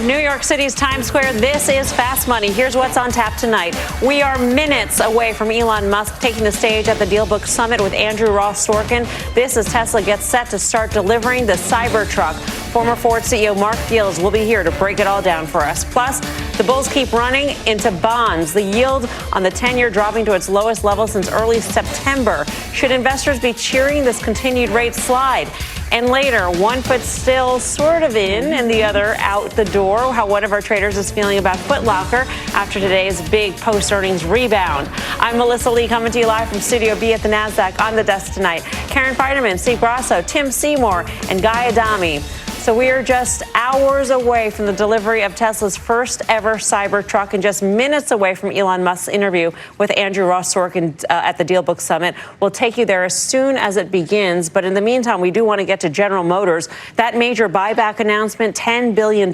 New York City's Times Square, this is Fast Money. Here's what's on tap tonight. We are minutes away from Elon Musk taking the stage at the DealBook Summit with Andrew Ross Sorkin. This as Tesla gets set to start delivering the Cybertruck. Former Ford CEO Mark Fields will be here to break it all down for us. Plus, the bulls keep running into bonds. The yield on the 10-year dropping to its lowest level since early September. Should investors be cheering this continued rate slide? And later, one foot still sort of in and the other out the door. How one of our traders is feeling about Foot Locker after today's big post-earnings rebound. I'm Melissa Lee coming to you live from Studio B at the NASDAQ. On the desk tonight, Karen Feiderman, Steve Grasso, Tim Seymour, and Guy Adami. So we are just hours away from the delivery of Tesla's first ever Cybertruck and just minutes away from Elon Musk's interview with Andrew Ross Sorkin at the DealBook Summit. We'll take you there as soon as it begins. But in the meantime, we do want to get to General Motors. That major buyback announcement, $10 billion,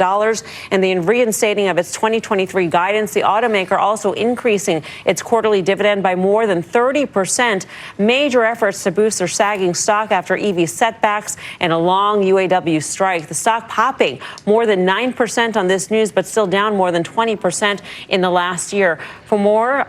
and the reinstating of its 2023 guidance. The automaker also increasing its quarterly dividend by more than 30%. Major efforts to boost their sagging stock after EV setbacks and a long UAW strike. The stock popping more than 9% on this news, but still down more than 20% in the last year. For more,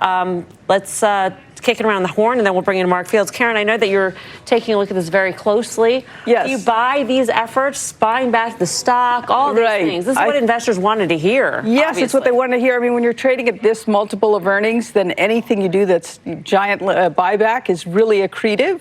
let's kick it around the horn, and then we'll bring in Mark Fields. Karen, I know that you're taking a look at this very closely. Yes. Do you buy these efforts, buying back the stock, all these things? This is what investors wanted to hear. Yes, obviously. It's what they want to hear. I mean, when you're trading at this multiple of earnings, then anything you do that's giant buyback is really accretive.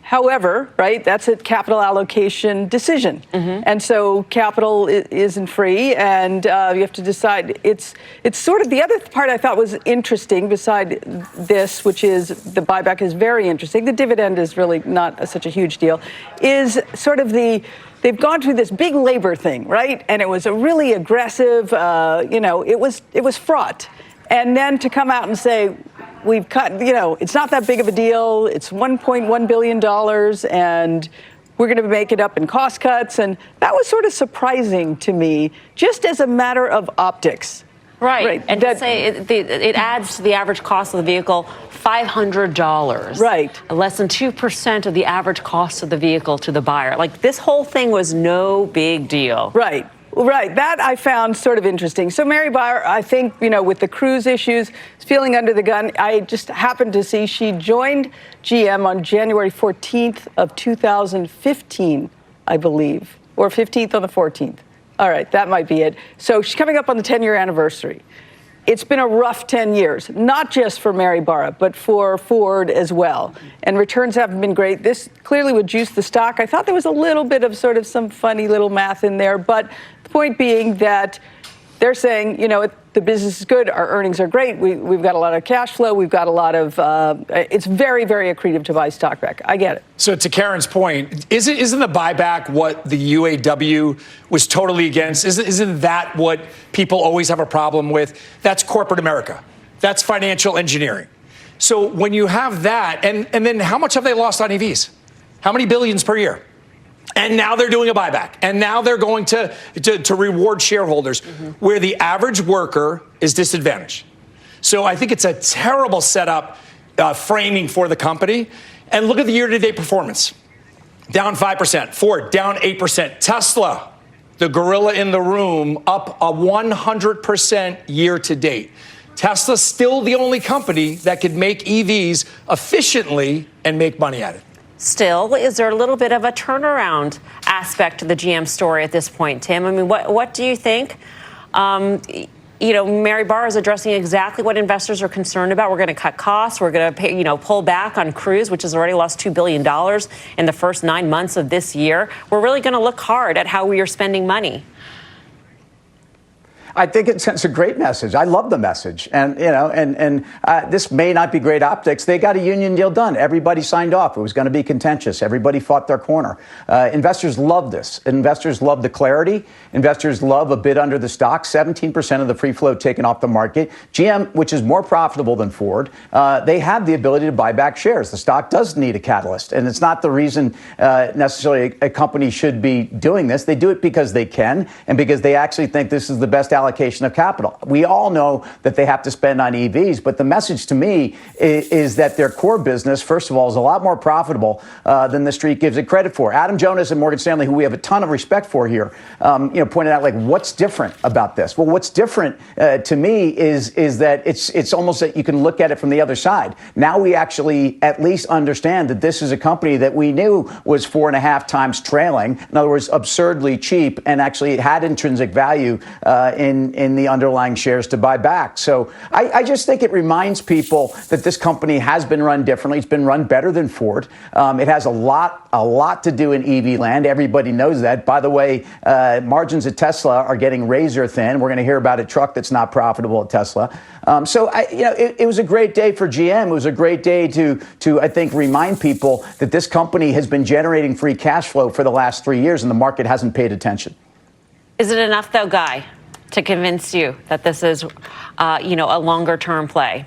However, right, that's a capital allocation decision. And so capital isn't free, and you have to decide. It's sort of the other part I thought was interesting beside this, which is the buyback is very interesting. The dividend is really not such a huge deal, is sort of they've gone through this big labor thing, right? And it was a really aggressive, it was fraught. And then to come out and say, we've cut, it's not that big of a deal. It's $1.1 billion, and we're going to make it up in cost cuts. And that was sort of surprising to me, just as a matter of optics. Right. And to say it adds to the average cost of the vehicle $500. Right. Less than 2% of the average cost of the vehicle to the buyer. Like, this whole thing was no big deal. Right. Right. That I found sort of interesting. So Mary Barra, I think, with the Cruise issues, is feeling under the gun. I just happened to see she joined GM on January 14th of 2015, I believe, or 15th on the 14th. All right. That might be it. So she's coming up on the 10-year anniversary. It's been a rough 10 years, not just for Mary Barra, but for Ford as well. And returns haven't been great. This clearly would juice the stock. I thought there was a little bit of sort of some funny little math in there. But the point being that they're saying, the business is good. Our earnings are great. We've got a lot of cash flow. We've got a lot of it's very, very accretive to buy stock back. I get it. So to Karen's point, isn't the buyback what the UAW was totally against? Isn't that what people always have a problem with? That's corporate America. That's financial engineering. So when you have that, and then how much have they lost on EVs? How many billions per year? And now they're doing a buyback. And now they're going to reward shareholders where the average worker is disadvantaged. So I think it's a terrible setup framing for the company. And look at the year-to-date performance. Down 5%. Ford, down 8%. Tesla, the gorilla in the room, up a 100% year-to-date. Tesla's still the only company that could make EVs efficiently and make money at it. Still, is there a little bit of a turnaround aspect to the GM story at this point, Tim? I mean, what do you think? Mary Barra is addressing exactly what investors are concerned about. We're going to cut costs. We're going to pull back on Cruise, which has already lost $2 billion in the first 9 months of this year. We're really going to look hard at how we are spending money. I think it sends a great message. I love the message. And, this may not be great optics. They got a union deal done. Everybody signed off. It was going to be contentious. Everybody fought their corner. Investors love this. Investors love the clarity. Investors love a bid under the stock. 17% of the free float taken off the market. GM, which is more profitable than Ford, they have the ability to buy back shares. The stock does need a catalyst. And it's not the reason necessarily a company should be doing this. They do it because they can and because they actually think this is the best allocation of capital. We all know that they have to spend on EVs, but the message to me is that their core business, first of all, is a lot more profitable than the street gives it credit for. Adam Jonas at Morgan Stanley, who we have a ton of respect for here, pointed out, like, what's different about this? Well, what's different to me is that it's almost that you can look at it from the other side. Now we actually at least understand that this is a company that we knew was 4.5 times trailing. In other words, absurdly cheap, and actually it had intrinsic value in the underlying shares to buy back. So I just think it reminds people that this company has been run differently. It's been run better than Ford. It has a lot to do in EV land. Everybody knows that. By the way, margins at Tesla are getting razor thin. We're going to hear about a truck that's not profitable at Tesla. It was a great day for GM. It was a great day to I think remind people that this company has been generating free cash flow for the last 3 years, and the market hasn't paid attention. Is it enough, though, Guy, to convince you that this is, a longer-term play?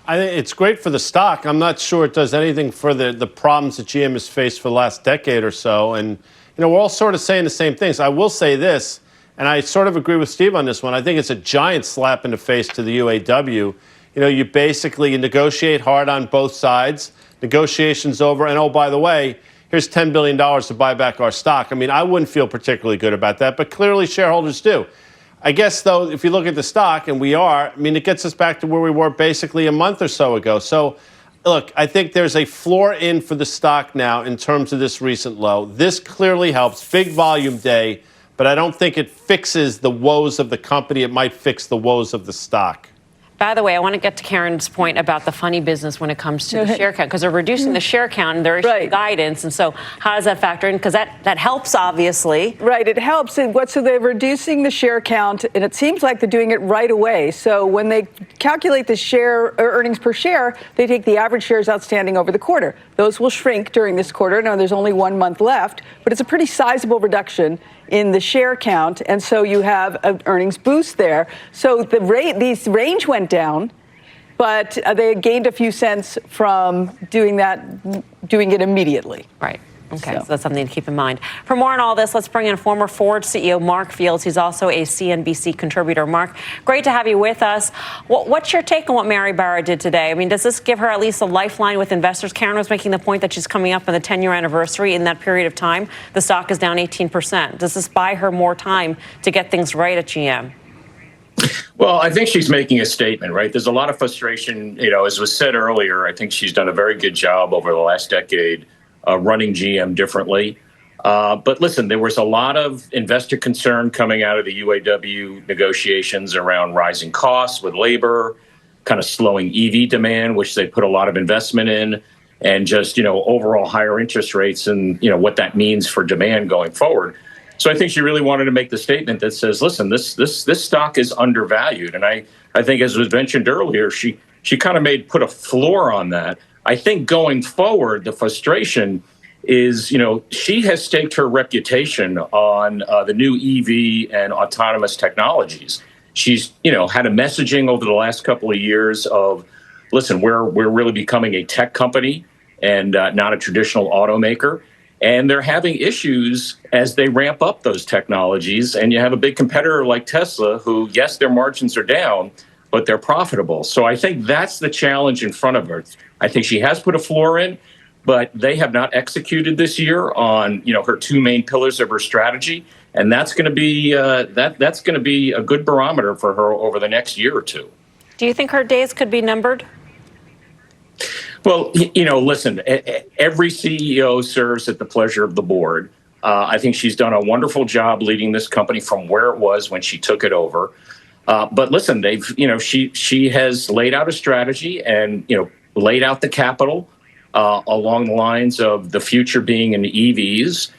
I think it's great for the stock. I'm not sure it does anything for the problems that GM has faced for the last decade or so. And, we're all sort of saying the same things. I will say this, and I sort of agree with Steve on this one. I think it's a giant slap in the face to the UAW. You basically negotiate hard on both sides. Negotiations over. And, oh, by the way, here's $10 billion to buy back our stock. I mean, I wouldn't feel particularly good about that, but clearly shareholders do. I guess, though, if you look at the stock, and we are, it gets us back to where we were basically a month or so ago. So, look, I think there's a floor in for the stock now in terms of this recent low. This clearly helps. Big volume day, but I don't think it fixes the woes of the company. It might fix the woes of the stock. By the way, I want to get to Karen's point about the funny business when it comes to the share count, because they're reducing the share count and they're issuing guidance. And so how does that factor in? Because that helps, obviously. Right, it helps. So they're reducing the share count, and it seems like they're doing it right away. So when they calculate the share or earnings per share, they take the average shares outstanding over the quarter. Those will shrink during this quarter. Now, there's only 1 month left, but it's a pretty sizable reduction in the share count, and so you have an earnings boost there. So these range went down, but they gained a few cents from doing it immediately. Right. Okay, so that's something to keep in mind. For more on all this, let's bring in former Ford CEO Mark Fields. He's also a CNBC contributor. Mark, great to have you with us. What's your take on what Mary Barra did today? Does this give her at least a lifeline with investors? Karen was making the point that she's coming up on the 10-year anniversary. In that period of time, the stock is down 18%. Does this buy her more time to get things right at GM? Well, I think she's making a statement, right? There's a lot of frustration. As was said earlier, I think she's done a very good job over the last decade running GM differently. But listen, there was a lot of investor concern coming out of the UAW negotiations around rising costs with labor, kind of slowing EV demand, which they put a lot of investment in, and just, overall higher interest rates and, what that means for demand going forward. So I think she really wanted to make the statement that says, listen, this stock is undervalued. And I think, as was mentioned earlier, she kind of put a floor on that. I think going forward, the frustration is, she has staked her reputation on the new EV and autonomous technologies. She's, had a messaging over the last couple of years of, listen, we're really becoming a tech company and not a traditional automaker. And they're having issues as they ramp up those technologies. And you have a big competitor like Tesla who, yes, their margins are down, but they're profitable. So I think that's the challenge in front of her. I think she has put a floor in, but they have not executed this year on, her two main pillars of her strategy. And that's going to be that's going to be a good barometer for her over the next year or two. Do you think her days could be numbered? Well, listen, every CEO serves at the pleasure of the board. I think she's done a wonderful job leading this company from where it was when she took it over. But listen, she has laid out a strategy and, laid out the capital along the lines of the future being in EVs.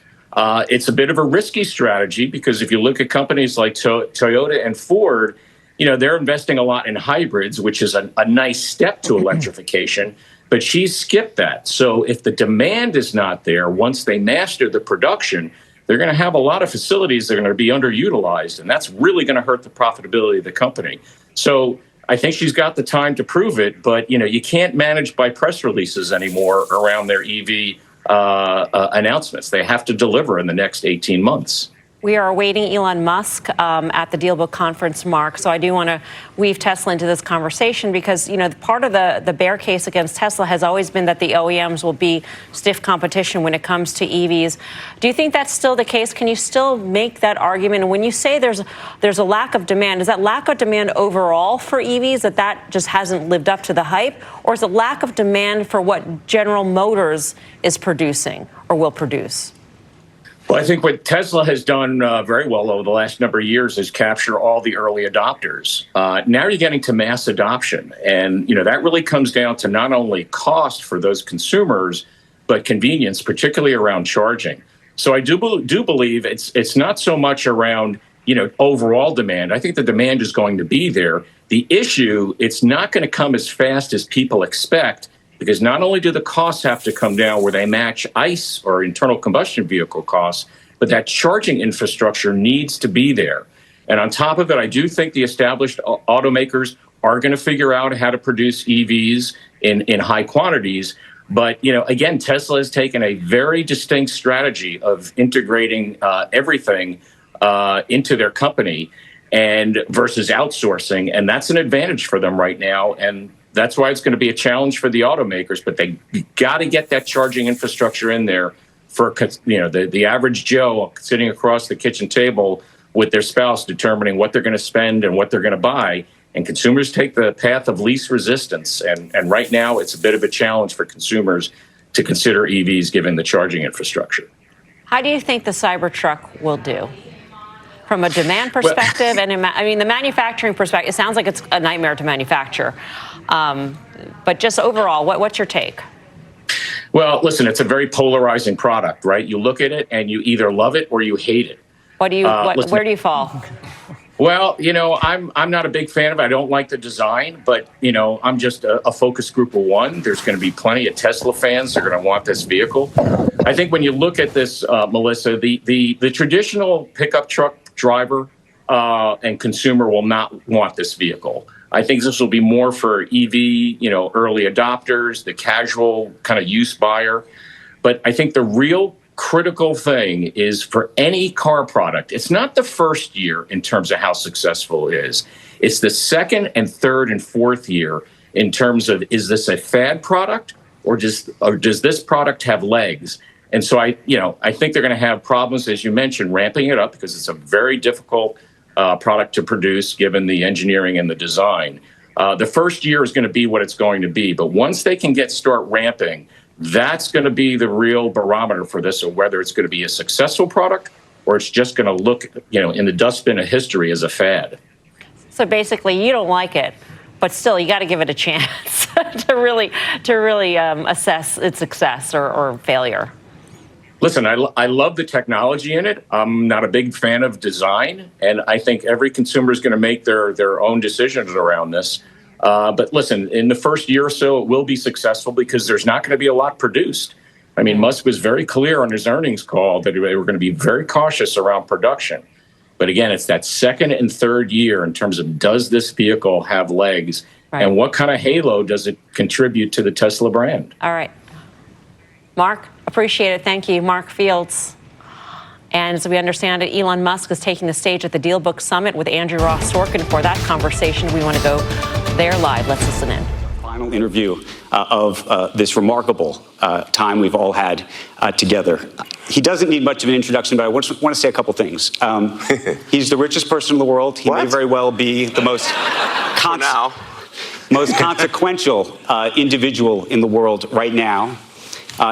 It's a bit of a risky strategy because if you look at companies like Toyota and Ford, they're investing a lot in hybrids, which is a nice step to electrification. But she's skipped that. So if the demand is not there, once they master the production, they're going to have a lot of facilities that are going to be underutilized. And that's really going to hurt the profitability of the company. So I think she's got the time to prove it. But, you can't manage by press releases anymore around their EV announcements. They have to deliver in the next 18 months. We are awaiting Elon Musk at the DealBook conference, Mark. So I do want to weave Tesla into this conversation because, you know, part of the bear case against Tesla has always been that the OEMs will be stiff competition when it comes to EVs. Do you think that's still the case? Can you still make that argument? And when you say there's a lack of demand, is that lack of demand overall for EVs, that just hasn't lived up to the hype? Or is it lack of demand for what General Motors is producing or will produce? Well, I think what Tesla has done very well over the last number of years is capture all the early adopters. Now you're getting to mass adoption. And, you know, that really comes down to not only cost for those consumers, but convenience, particularly around charging. So I do believe it's not so much around, you know, overall demand. I think the demand is going to be there. The issue, it's not going to come as fast as people expect, because not only do the costs have to come down where they match ICE or internal combustion vehicle costs, but that charging infrastructure needs to be there. And on top of it, I do think the established automakers are going to figure out how to produce EVs in high quantities. But, you know, again, Tesla has taken a very distinct strategy of integrating everything into their company and versus outsourcing. And that's an advantage for them right now. And that's why it's going to be a challenge for the automakers, but they got to get that charging infrastructure in there for, you know, the average Joe sitting across the kitchen table with their spouse determining what they're going to spend and what they're going to buy. And consumers take the path of least resistance. And right now it's a bit of a challenge for consumers to consider EVs given the charging infrastructure. How do you think the Cybertruck will do? From a demand perspective, and I mean, the manufacturing perspective, it sounds like it's a nightmare to manufacture. But just overall, what's your take? Well, listen, it's a very polarizing product, right? You look at it and you either love it or you hate it. Where do you fall? Well, you know, I'm not a big fan of it. I don't like the design, but, you know, I'm just a focus group of one. There's going to be plenty of Tesla fans that are going to want this vehicle. I think when you look at this, Melissa, the traditional pickup truck driver and consumer will not want this vehicle. I think this will be more for EV, you know, early adopters, the casual kind of use buyer. But I think the real critical thing is for any car product, it's not the first year in terms of how successful it is. It's the second and third and fourth year in terms of, is this a fad product or does this product have legs? And so I think they're going to have problems, as you mentioned, ramping it up because it's a very difficult product to produce given the engineering and the design. The first year is going to be what it's going to be. But once they can start ramping, that's going to be the real barometer for this, or whether it's going to be a successful product or it's just going to look, you know, in the dustbin of history as a fad. So basically, you don't like it, but still, you got to give it a chance to really assess its success or failure. Listen, I love the technology in it. I'm not a big fan of design, and I think every consumer is going to make their own decisions around this. But listen, in the first year or so, it will be successful because there's not going to be a lot produced. I mean, Musk was very clear on his earnings call that they were going to be very cautious around production. But again, it's that second and third year in terms of, does this vehicle have legs? Right. And what kind of halo does it contribute to the Tesla brand? All right. Mark, appreciate it. Thank you. Mark Fields. And as we understand it, Elon Musk is taking the stage at the DealBook Summit with Andrew Ross Sorkin. For that conversation, we want to go there live. Let's listen in. Final interview of this remarkable time we've all had together. He doesn't need much of an introduction, but I want to say a couple things. He's the richest person in the world. He may very well be the most consequential individual in the world right now.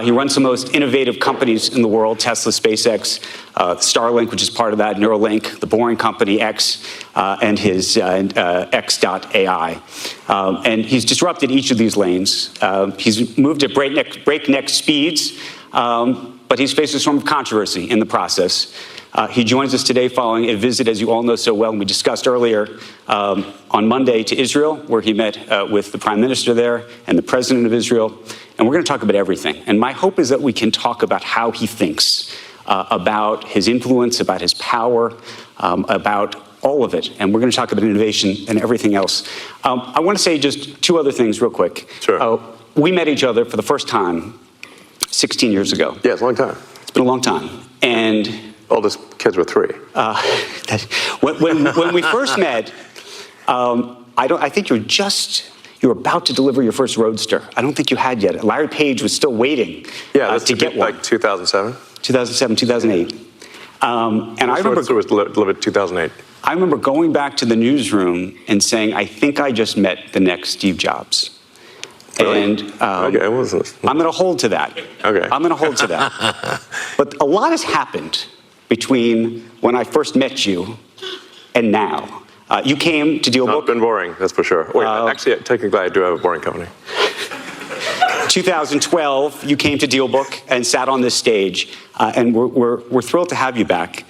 He runs the most innovative companies in the world: Tesla, SpaceX, Starlink, which is part of that, Neuralink, the Boring Company, X, and his X.AI. And he's disrupted each of these lanes. He's moved at breakneck speeds, but he's faced a storm of controversy in the process. He joins us today following a visit, as you all know so well, and we discussed earlier, on Monday to Israel, where he met with the prime minister there and the president of Israel. And we're going to talk about everything. And my hope is that we can talk about how he thinks, about his influence, about his power, about all of it. And we're going to talk about innovation and everything else. I want to say just two other things real quick. Sure. We met each other for the first time 16 years ago. Yeah, it's a long time. It's been a long time. And oldest kids were 3. When we first met, I think you were about to deliver your first Roadster. I don't think you had yet. Larry Page was still waiting to get one. Like 2007? 2007, 2008. And I remember it was delivered 2008. I remember going back to the newsroom and saying, I think I just met the next Steve Jobs. Really? And okay, I'm going to hold to that. Okay. I'm going to hold to that. But a lot has happened between when I first met you and now. You came to DealBook. Not been boring, that's for sure. Wait, actually, technically, I do have a boring company. 2012, you came to DealBook and sat on this stage, and we're thrilled to have you back.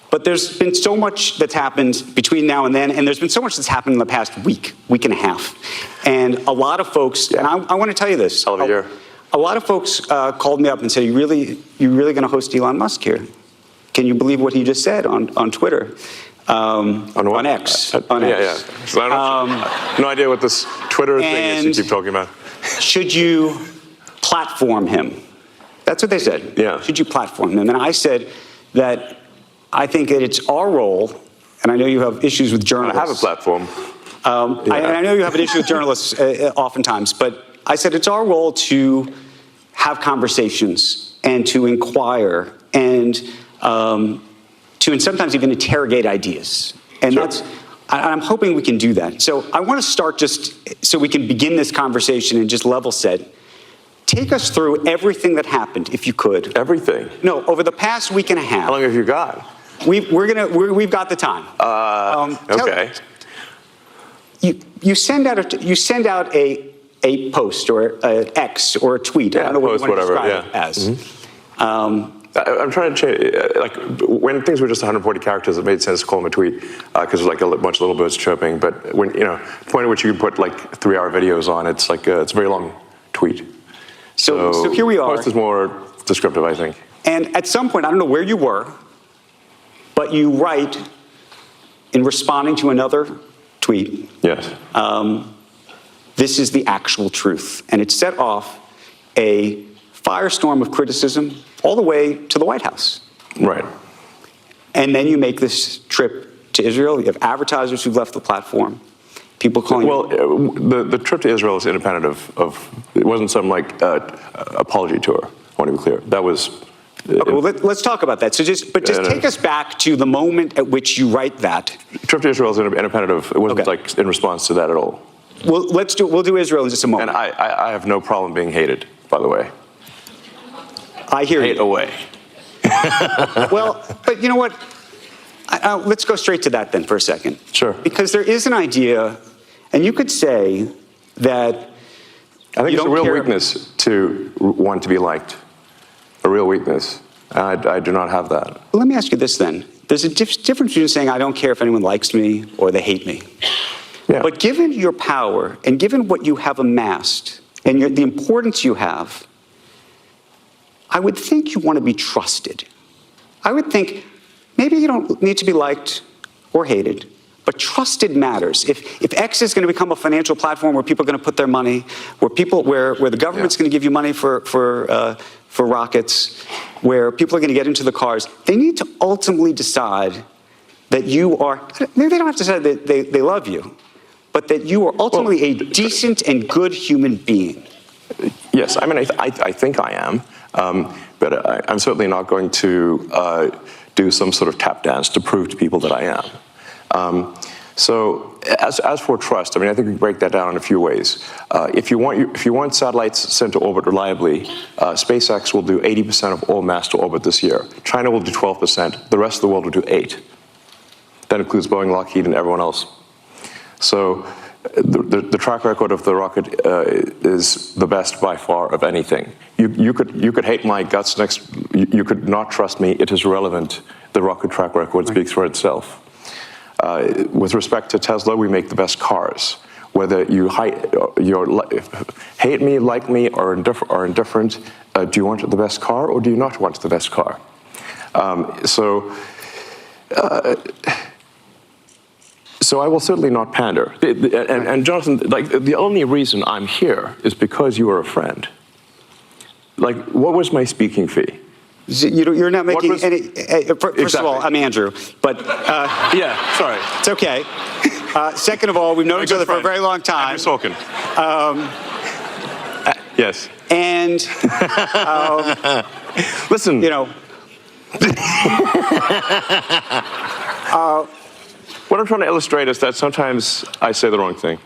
But there's been so much that's happened between now and then, and there's been so much that's happened in the past week and a half. And a lot of folks, and I want to tell you this. Hell of a year. A lot of folks called me up and said, you really going to host Elon Musk here? Can you believe what he just said on Twitter? On X. On X. Yeah. So I have no idea what this Twitter thing is you keep talking about. Should you platform him? That's what they said. Yeah. Should you platform him? And I said that I think that it's our role, and I know you have issues with journalists. I have a platform. I know you have an issue with journalists oftentimes, but I said it's our role to have conversations and to inquire and sometimes even interrogate ideas. And sure. I'm hoping we can do that. So I want to start just so we can begin this conversation and just level set. Take us through everything that happened, if you could. Everything? No, over the past week and a half. How long have you got? We've got the time. Okay. You send out a post or an X or a tweet. Yeah, I don't know what post, you want to whatever, describe it as. Mm-hmm. I'm trying to change, like, when things were just 140 characters, it made sense to call them a tweet, because there's like a bunch of little birds chirping. But when, the point at which you can put like 3-hour videos on, it's like, it's a very long tweet. So here we are. Post is more descriptive, I think. And at some point, I don't know where you were, but you write in responding to another tweet. Yes. This is the actual truth. And it set off a firestorm of criticism all the way to the White House. Right. And then you make this trip to Israel. You have advertisers who've left the platform. People calling. Well, the trip to Israel is independent of it wasn't some like apology tour. I want to be clear. That was. Okay, well, let's talk about that. So just take us back to the moment at which you write that. Trip to Israel is independent of. It wasn't like in response to that at all. Well, we'll do Israel in just a moment. And I have no problem being hated, by the way. I hear Hate you. away. Well, but you know what? Let's go straight to that then for a second. Sure. Because there is an idea, and you could say that I think it's a real weakness to want to be liked. A real weakness. I do not have that. Well, let me ask you this then. There's a difference between saying I don't care if anyone likes me or they hate me. Yeah. But given your power and given what you have amassed and the importance you have, I would think you want to be trusted. I would think maybe you don't need to be liked or hated, but trusted matters. If X is going to become a financial platform where people are going to put their money, where the government's going to give you money for rockets, where people are going to get into the cars, they need to ultimately decide that you are. Maybe they don't have to decide that they love you, but that you are ultimately a decent and good human being. Yes, I mean, I think I am. But I'm certainly not going to do some sort of tap dance to prove to people that I am. So as for trust, I mean, I think we break that down in a few ways. If you want satellites sent to orbit reliably, SpaceX will do 80% of all mass to orbit this year. China will do 12%. The rest of the world will do 8%. That includes Boeing, Lockheed, and everyone else. So the track record of the rocket is the best by far of anything. You could hate my guts next. You could not trust me. It is irrelevant. The rocket track record speaks for itself. With respect to Tesla, we make the best cars. Whether you hate me, like me, or indifferent, do you want the best car or do you not want the best car? So I will certainly not pander. And Jonathan, like, the only reason I'm here is because you are a friend. Like, what was my speaking fee? You're not making any. First of all, I'm Andrew, but Yeah, sorry. it's okay. Second of all, we've known each other for a very long time. Andrew Sorkin. Yes. And Listen. you know, What I'm trying to illustrate is that sometimes I say the wrong thing.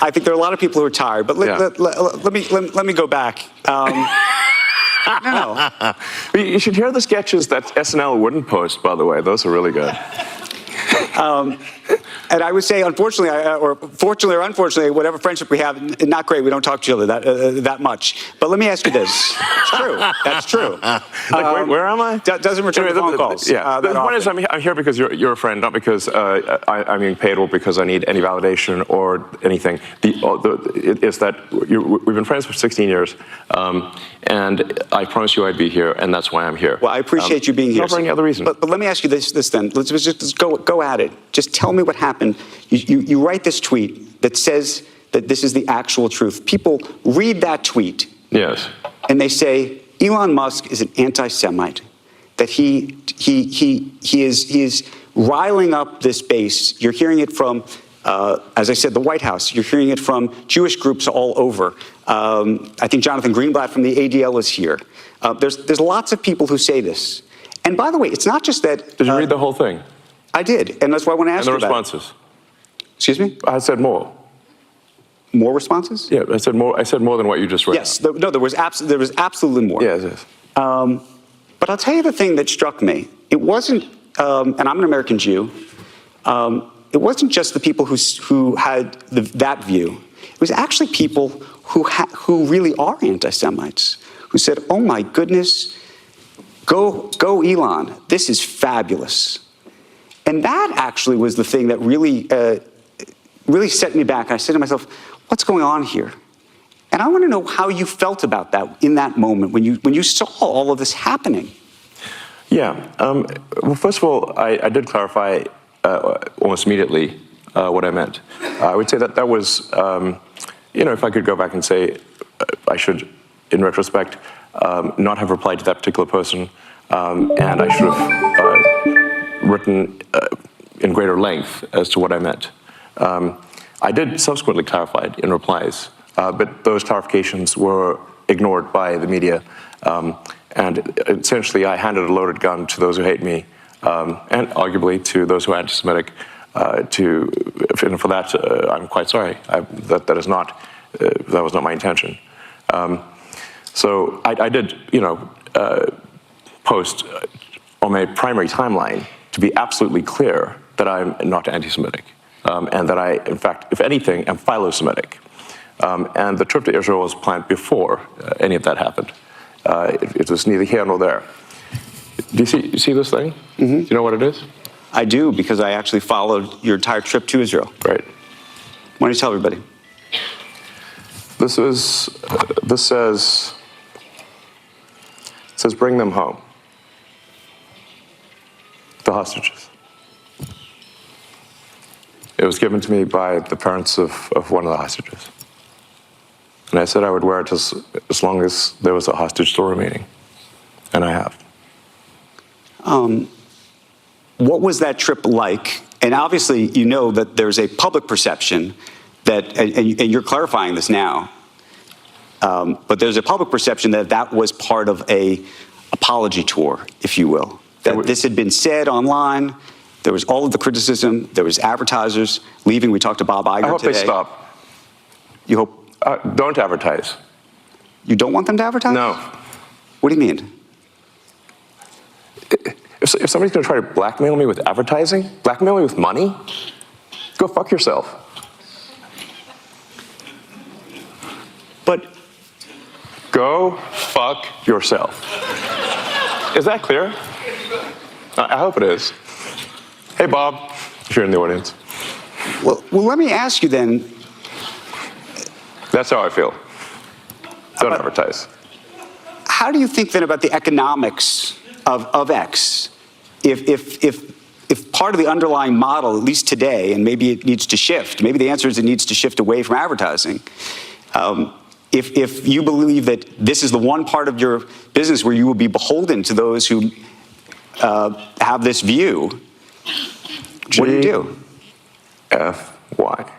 I think there are a lot of people who are tired. But let me go back. No. You should hear the sketches that SNL wouldn't post, by the way. Those are really good. And I would say, unfortunately, or fortunately or unfortunately, whatever friendship we have, not great. We don't talk to each other that much. But let me ask you this. It's true. That's true. Where am I? Doesn't return the phone calls. Yeah. The point is, I'm here because you're a friend, not because I'm being paid or because I need any validation or anything. It's that we've been friends for 16 years, and I promised you I'd be here, and that's why I'm here. Well, I appreciate you being here. Not for any other reason. But let me ask you this then. Let's just go at it. Just tell me what happened. You write this tweet that says that this is the actual truth. People read that tweet. Yes. And they say Elon Musk is an anti-Semite, that he is riling up this base. You're hearing it from, as I said, the White House. You're hearing it from Jewish groups all over. I think Jonathan Greenblatt from the ADL is here. There's lots of people who say this. And by the way, it's not just that. Did you read the whole thing? I did, and that's why I want to ask you about it. And the responses? Excuse me? I said more. More responses? Yeah, I said more than what you just read. Yes. No, there was absolutely more. Yes, yes. But I'll tell you the thing that struck me. It wasn't, and I'm an American Jew, it wasn't just the people who had that view. It was actually people who really are anti-Semites, who said, oh my goodness, go Elon, this is fabulous. And that actually was the thing that really set me back. I said to myself, what's going on here? And I want to know how you felt about that in that moment when you saw all of this happening. Yeah. Well, first of all, I did clarify almost immediately what I meant. I would say that was, if I could go back and say I should, in retrospect, not have replied to that particular person, and I should have written in greater length as to what I meant. I did subsequently clarify it in replies, but those clarifications were ignored by the media, and essentially I handed a loaded gun to those who hate me, and arguably to those who are anti-Semitic. And for that, I'm quite sorry. That was not my intention. So I did, post on my primary timeline to be absolutely clear that I'm not anti-Semitic, and that I, in fact, if anything, am philo-Semitic. And the trip to Israel was planned before any of that happened. It was neither here nor there. Do you see this thing? Mm-hmm. Do you know what it is? I do, because I actually followed your entire trip to Israel. Right. Why don't you tell everybody? This says bring them home. The hostages. It was given to me by the parents of one of the hostages. And I said I would wear it as long as there was a hostage still remaining. And I have. What was that trip like? And obviously, you know that there's a public perception that, and you're clarifying this now, but there's a public perception that was part of a apology tour, if you will. That this had been said online. There was all of the criticism. There was advertisers leaving. We talked to Bob Iger today. I hope they stop. You hope? Don't advertise. You don't want them to advertise? No. What do you mean? If somebody's going to try to blackmail me with advertising, blackmail me with money, go fuck yourself. But go fuck yourself. Is that clear? I hope it is. Hey, Bob, if you're in the audience. Well, let me ask you then. That's how I feel. Don't advertise. How do you think then about the economics of X? If part of the underlying model, at least today, and maybe it needs to shift, maybe the answer is it needs to shift away from advertising. if you believe that this is the one part of your business where you will be beholden to those who have this view, what do you do? F-Y.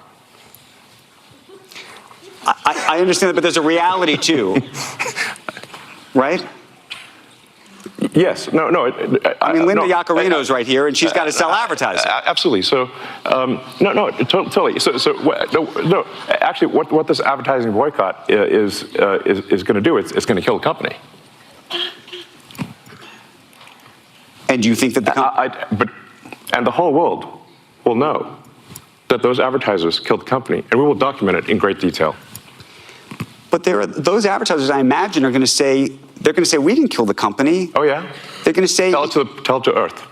I understand that, but there's a reality too, right? Yes. No. I mean, Linda Yaccarino's right here, and she's got to sell advertising. Absolutely. So, totally. No. Actually, what this advertising boycott is going to do, it's going to kill the company. And do you think that and the whole world will know that those advertisers killed the company, and we will document it in great detail. But those advertisers, I imagine, are going to say, we didn't kill the company. Oh yeah. They're going to say, tell it to Earth.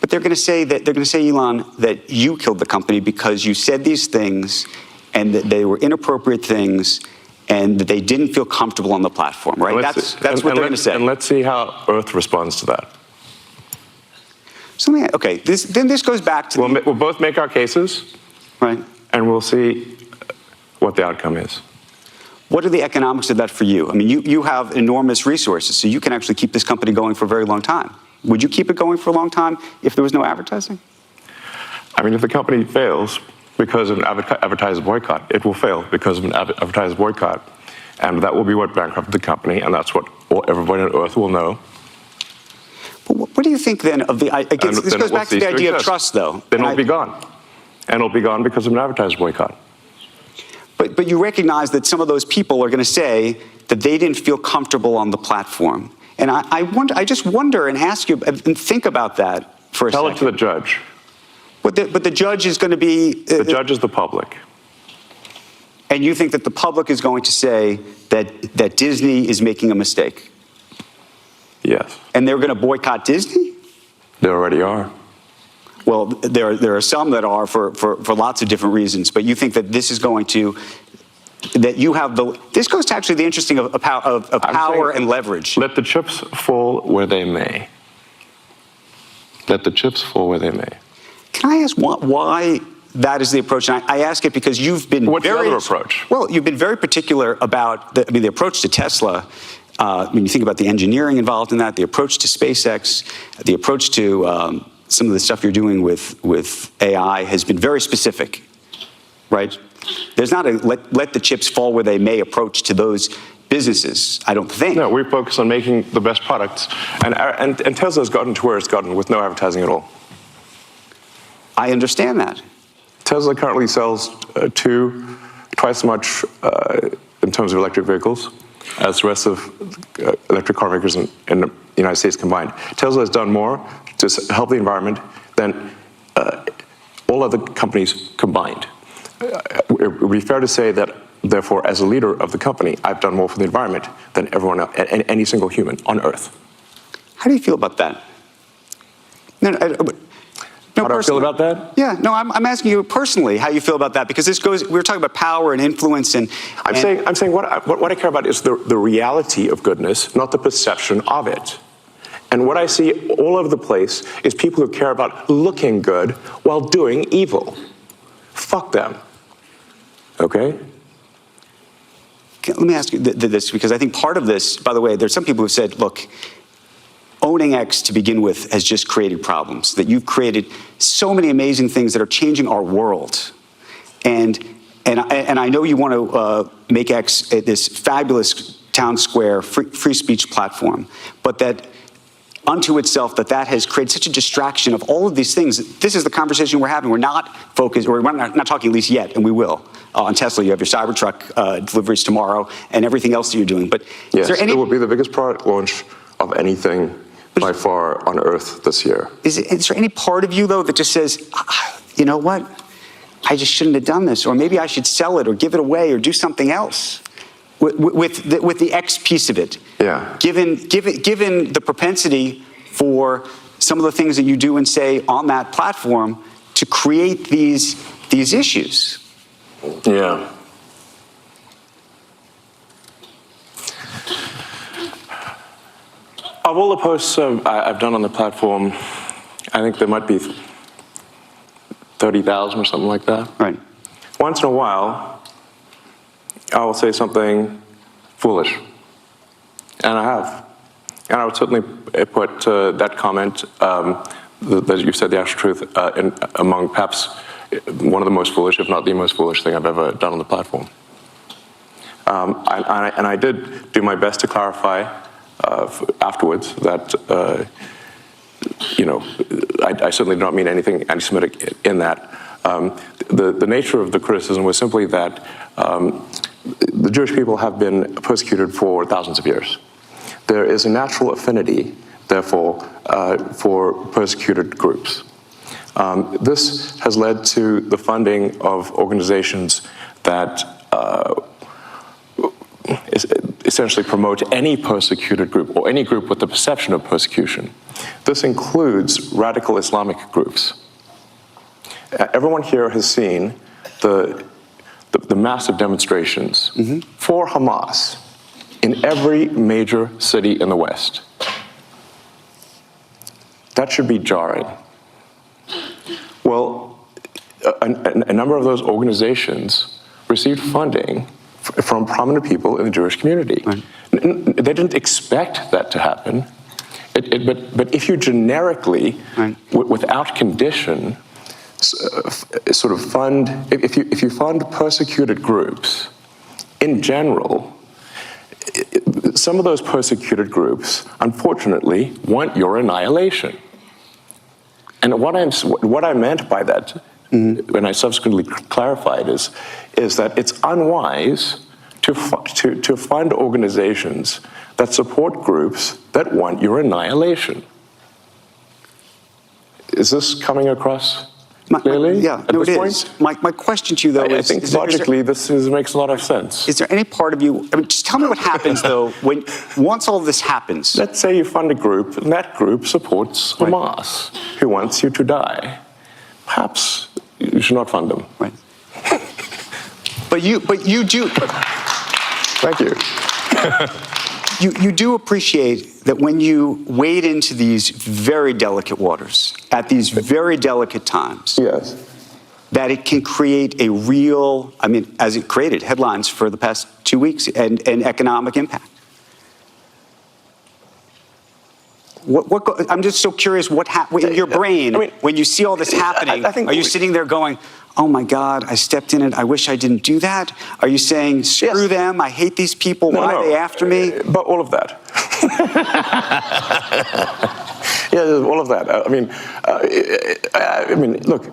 But they're going to say, Elon, that you killed the company because you said these things, and that they were inappropriate things, and that they didn't feel comfortable on the platform, right? That's what they're going to say. And let's see how Earth responds to that. So this goes back to we'll both make our cases, right? And we'll see what the outcome is. What are the economics of that for you? I mean, you have enormous resources, so you can actually keep this company going for a very long time. Would you keep it going for a long time if there was no advertising? I mean, if the company fails because of an advertiser boycott, it will fail because of an advertiser boycott. And that will be what bankrupted the company, and that's what everybody on Earth will know. But what do you think then of the, this goes back to the idea of trust, though. Then it'll be gone. And it'll be gone because of an advertiser boycott. But you recognize that some of those people are going to say that they didn't feel comfortable on the platform. And I just wonder and ask you and think about that for a second. Tell it to the judge. But the judge is going to be... the judge is the public. And you think that the public is going to say that Disney is making a mistake? Yes. And they're going to boycott Disney? They already are. Well, there are some that are for lots of different reasons, but you think that this is going to, that you have this goes to actually the interesting of power and leverage. Let the chips fall where they may. Let the chips fall where they may. Can I ask why that is the approach? And I ask it because you've been What's the other approach? Well, you've been very particular about the approach to Tesla. When you think about the engineering involved in that, the approach to SpaceX, the approach to some of the stuff you're doing with AI has been very specific, right? There's not a let the chips fall where they may approach to those businesses, I don't think. No, we focus on making the best products. And Tesla's gotten to where it's gotten with no advertising at all. I understand that. Tesla currently sells twice as much in terms of electric vehicles as the rest of electric car makers in the United States combined. Tesla has done more to help the environment than all other companies combined. It would be fair to say that, therefore, as a leader of the company, I've done more for the environment than everyone else, any single human on Earth. How do you feel about that? How do I feel about that? Yeah, no, I'm asking you personally how you feel about that, because we're talking about power and influence and... I'm saying what I care about is the reality of goodness, not the perception of it. And what I see all over the place is people who care about looking good while doing evil. Fuck them. Okay? Let me ask you this, because I think part of this, by the way, there's some people who said, look, owning X to begin with has just created problems, that you've created so many amazing things that are changing our world. And I know you want to make X this fabulous town square free speech platform, but that unto itself that has created such a distraction of all of these things. This is the conversation we're having. We're not focused, or we're not talking at least yet, and we will. On Tesla, you have your Cybertruck deliveries tomorrow and everything else that you're doing. But yes, it will be the biggest product launch of anything by far on Earth this year. Is there any part of you, though, that just says, you know what, I just shouldn't have done this, or maybe I should sell it or give it away or do something else? With the X piece of it, yeah. Given the propensity for some of the things that you do and say on that platform to create these issues. Yeah. Of all the posts I've done on the platform, I think there might be 30,000 or something like that. Right. Once in a while, I will say something foolish. And I have. And I would certainly put that comment, that you said the actual truth, among perhaps one of the most foolish, if not the most foolish thing I've ever done on the platform. And I did do my best to clarify afterwards that, I certainly do not mean anything anti-Semitic in that. The nature of the criticism was simply that the Jewish people have been persecuted for thousands of years. There is a natural affinity, therefore, for persecuted groups. This has led to the funding of organizations that essentially promote any persecuted group or any group with the perception of persecution. This includes radical Islamic groups. Everyone here has seen the massive demonstrations for Hamas in every major city in the West. That should be jarring. Well, a number of those organizations received funding from prominent people in the Jewish community. Right. They didn't expect that to happen. But if you generically, right, without condition, sort of fund, if you fund persecuted groups, in general, some of those persecuted groups, unfortunately, want your annihilation. And what I meant by that, when I subsequently clarified, is that it's unwise to fund organizations that support groups that want your annihilation. Is this coming across clearly? Yeah, no, it is. My question to you, though, I think logically this makes a lot of sense. Is there any part of you, just tell me what happens, though, once all this happens? Let's say you fund a group, and that group supports Hamas, right, who wants you to die. Perhaps you should not fund them. Right. But you do. Thank you. You do appreciate that when you wade into these very delicate waters, at these very delicate times, yes, that it can create a real, as it created headlines for the past 2 weeks, and economic impact. I'm just so curious what happens in your brain when you see all this happening. Are you sitting there going, oh my God, I stepped in it, I wish I didn't do that? Are you saying, screw them, I hate these people, why are they after me? But all of that. Yeah, all of that. Look,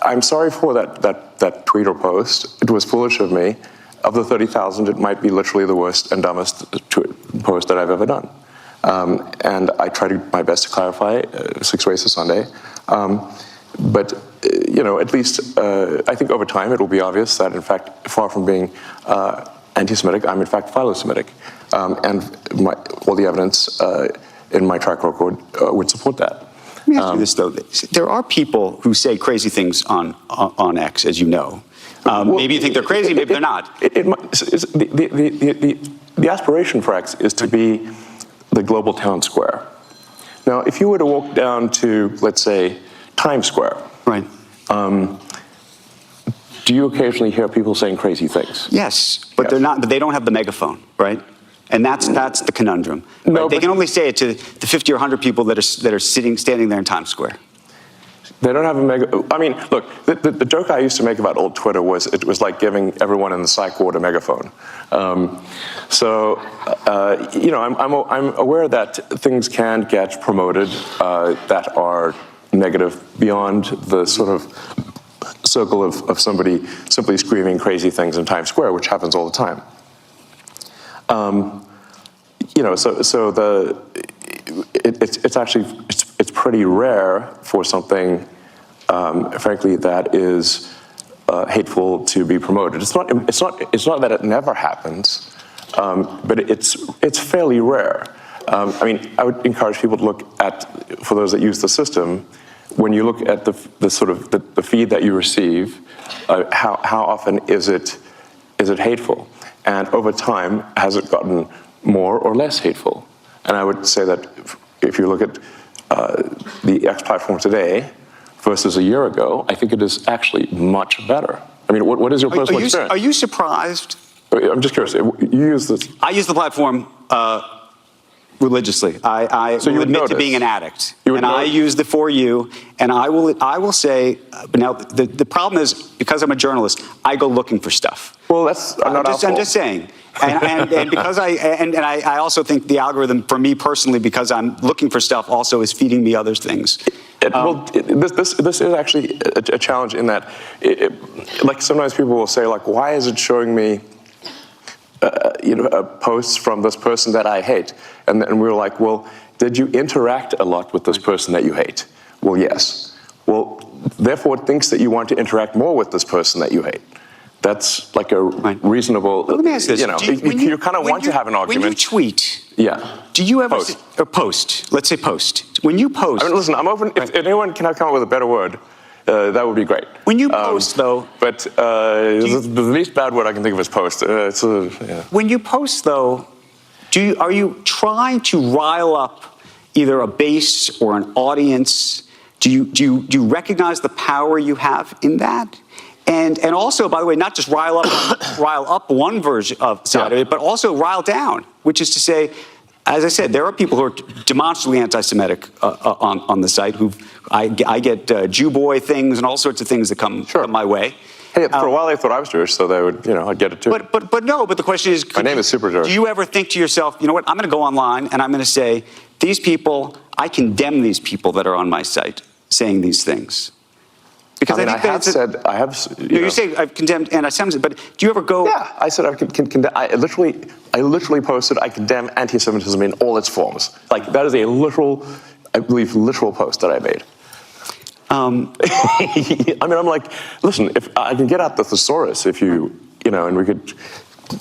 I'm sorry for that tweet or post. It was foolish of me. Of the 30,000, it might be literally the worst and dumbest post that I've ever done. And I try my best to clarify 6 ways to Sunday. But at least I think over time it will be obvious that, in fact, far from being anti-Semitic, I'm in fact philo-Semitic. And all the evidence in my track record would support that. Let me ask you this, though. There are people who say crazy things on X, as you know. Maybe you think they're crazy, maybe they're not. The aspiration for X is to be the global town square. Now, if you were to walk down to, let's say, Times Square, right? Do you occasionally hear people saying crazy things? Yes, but yes, they're not. But they don't have the megaphone, right? And that's the conundrum. Right? No, they can only say it to the 50 or 100 people that are standing there in Times Square. They don't have a look, the joke I used to make about old Twitter was it was like giving everyone in the psych ward a megaphone. I'm aware that things can get promoted that are negative beyond the sort of circle of somebody simply screaming crazy things in Times Square, which happens all the time. It's pretty rare for something, frankly, that is hateful to be promoted. It's not that it never happens, but it's fairly rare. I would encourage people to look at, for those that use the system, when you look at the feed that you receive, how often is it hateful, and over time has it gotten more or less hateful? And I would say that if you look at the X platform today versus a year ago, I think it is actually much better. What is your personal experience? Are you surprised I'm just curious. You use this. I use the platform religiously. I So you will would admit to notice. being an addict, You would and I notice. use the For You. And I will say, now the problem is because I'm a journalist, I go looking for stuff. Well, that's not our I'm fault. just saying, and because I also think the algorithm for me personally, because I'm looking for stuff, also is feeding me other things. This is actually a challenge in that, like sometimes people will say, like, why is it showing me, posts from this person that I hate? And we're like, well, did you interact a lot with this person that you hate? Well, yes. Well, therefore it thinks that you want to interact more with this person that you hate. That's like a reasonable. Let me ask this: you kind of want to have an argument. When you tweet, yeah. Do you ever Post. Let's say post. When you post, I mean, listen, I'm open. If anyone can come up with a better word, that would be great. When you post, though, but the least bad word I can think of is post. When you post, though, are you trying to rile up either a base or an audience? Do you recognize the power you have in that? And also, by the way, not just rile up one version of side of it, but also rile down, which is to say, as I said, there are people who are demonstrably anti-Semitic on the site. I get Jew boy things and all sorts of things that come my way. Hey, for a while they thought I was Jewish, so they would, I'd get it too. But the question is, my name is Super Jewish. Do you ever think to yourself, you know what? I'm going to go online and I'm going to say, these people, I condemn these people that are on my site saying these things. Because I think you say I've condemned anti-Semitism, but do you ever go? Yeah, I said I literally posted I condemn anti-Semitism in all its forms. Like that is a literal post that I made. I mean, I'm like, listen, if I can get out the thesaurus, if and we could,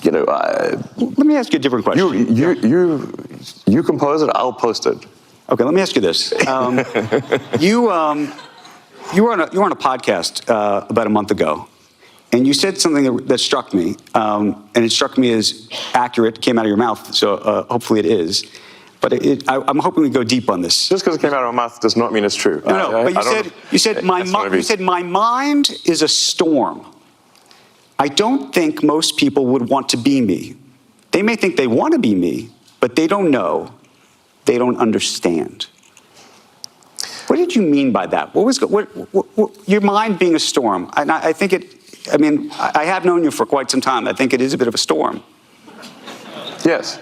Let me ask you a different question. You compose it, I'll post it. Okay, let me ask you this. You were on a podcast about a month ago, and you said something that struck me, and it struck me as accurate. Came out of your mouth, so hopefully it is. But I'm hoping we go deep on this. Just because it came out of my mouth does not mean it's true. No. But you said my mind is a storm. I don't think most people would want to be me. They may think they want to be me, but they don't know. They don't understand. What did you mean by that? What was your mind being a storm? And I think it. I mean, I have known you for quite some time. I think it is a bit of a storm. Yes.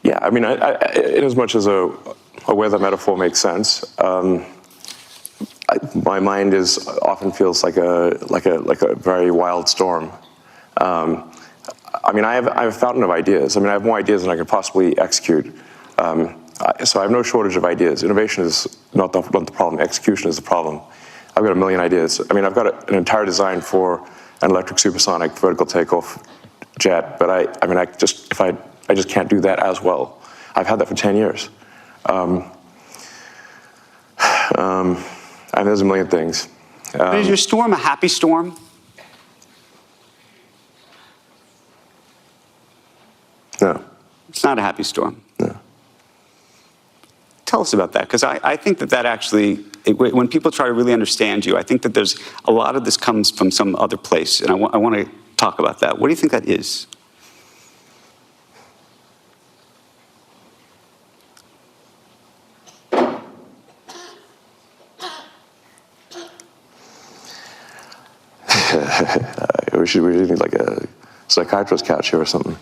Yeah. I mean, in as much as a weather metaphor makes sense, my mind often feels like a very wild storm. I mean, I have a fountain of ideas. I mean, I have more ideas than I could possibly execute. So I have no shortage of ideas. Innovation is not the problem. Execution is the problem. I've got a million ideas. I mean, I've got an entire design for an electric supersonic vertical takeoff jet, but I just can't do that as well. I've had that for 10 years. And there's a million things. But is your storm a happy storm? No. It's not a happy storm. No. Tell us about that, because I think that actually, when people try to really understand you, I think that there's a lot of this comes from some other place, and I want to talk about that. What do you think that is? We need like a psychiatrist couch here or something.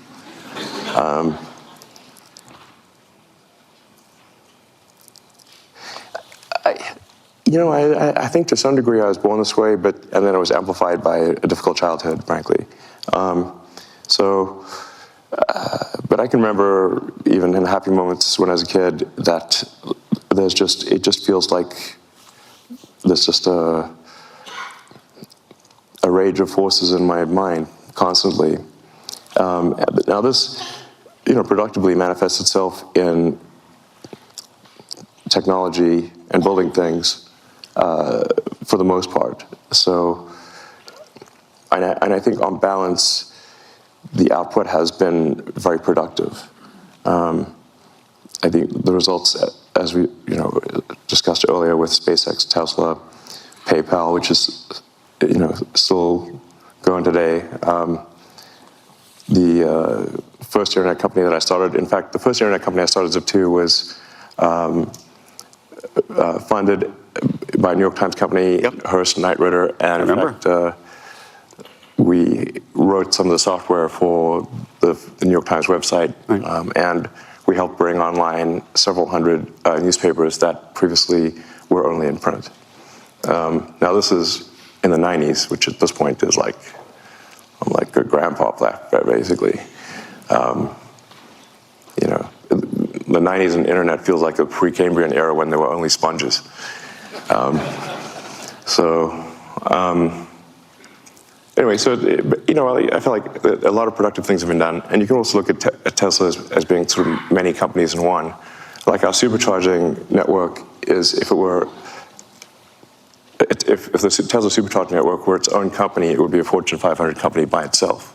I think to some degree I was born this way, and then it was amplified by a difficult childhood, frankly. But I can remember even in happy moments when I was a kid that it just feels like there's just a rage of forces in my mind constantly. Now this, productively manifests itself in technology and building things for the most part. So, and I think on balance, the output has been very productive. I think the results, as we discussed earlier with SpaceX, Tesla, PayPal, which is still going today. The first internet company that I started, in fact, the first internet company I started, Zip2, was funded by a New York Times company, Hearst Knight Ridder, and in fact, we wrote some of the software for the New York Times website, and we helped bring online several hundred newspapers that previously were only in print. Now this is in the 90s, which at this point is like, I'm like a grandpa, basically. You know, the 90s and internet feels like a pre-Cambrian era when there were only sponges. Anyway, so, you know, I feel like a lot of productive things have been done. And you can also look at Tesla as being sort of many companies in one. Like our supercharging network is, if the Tesla supercharging network were its own company, it would be a Fortune 500 company by itself.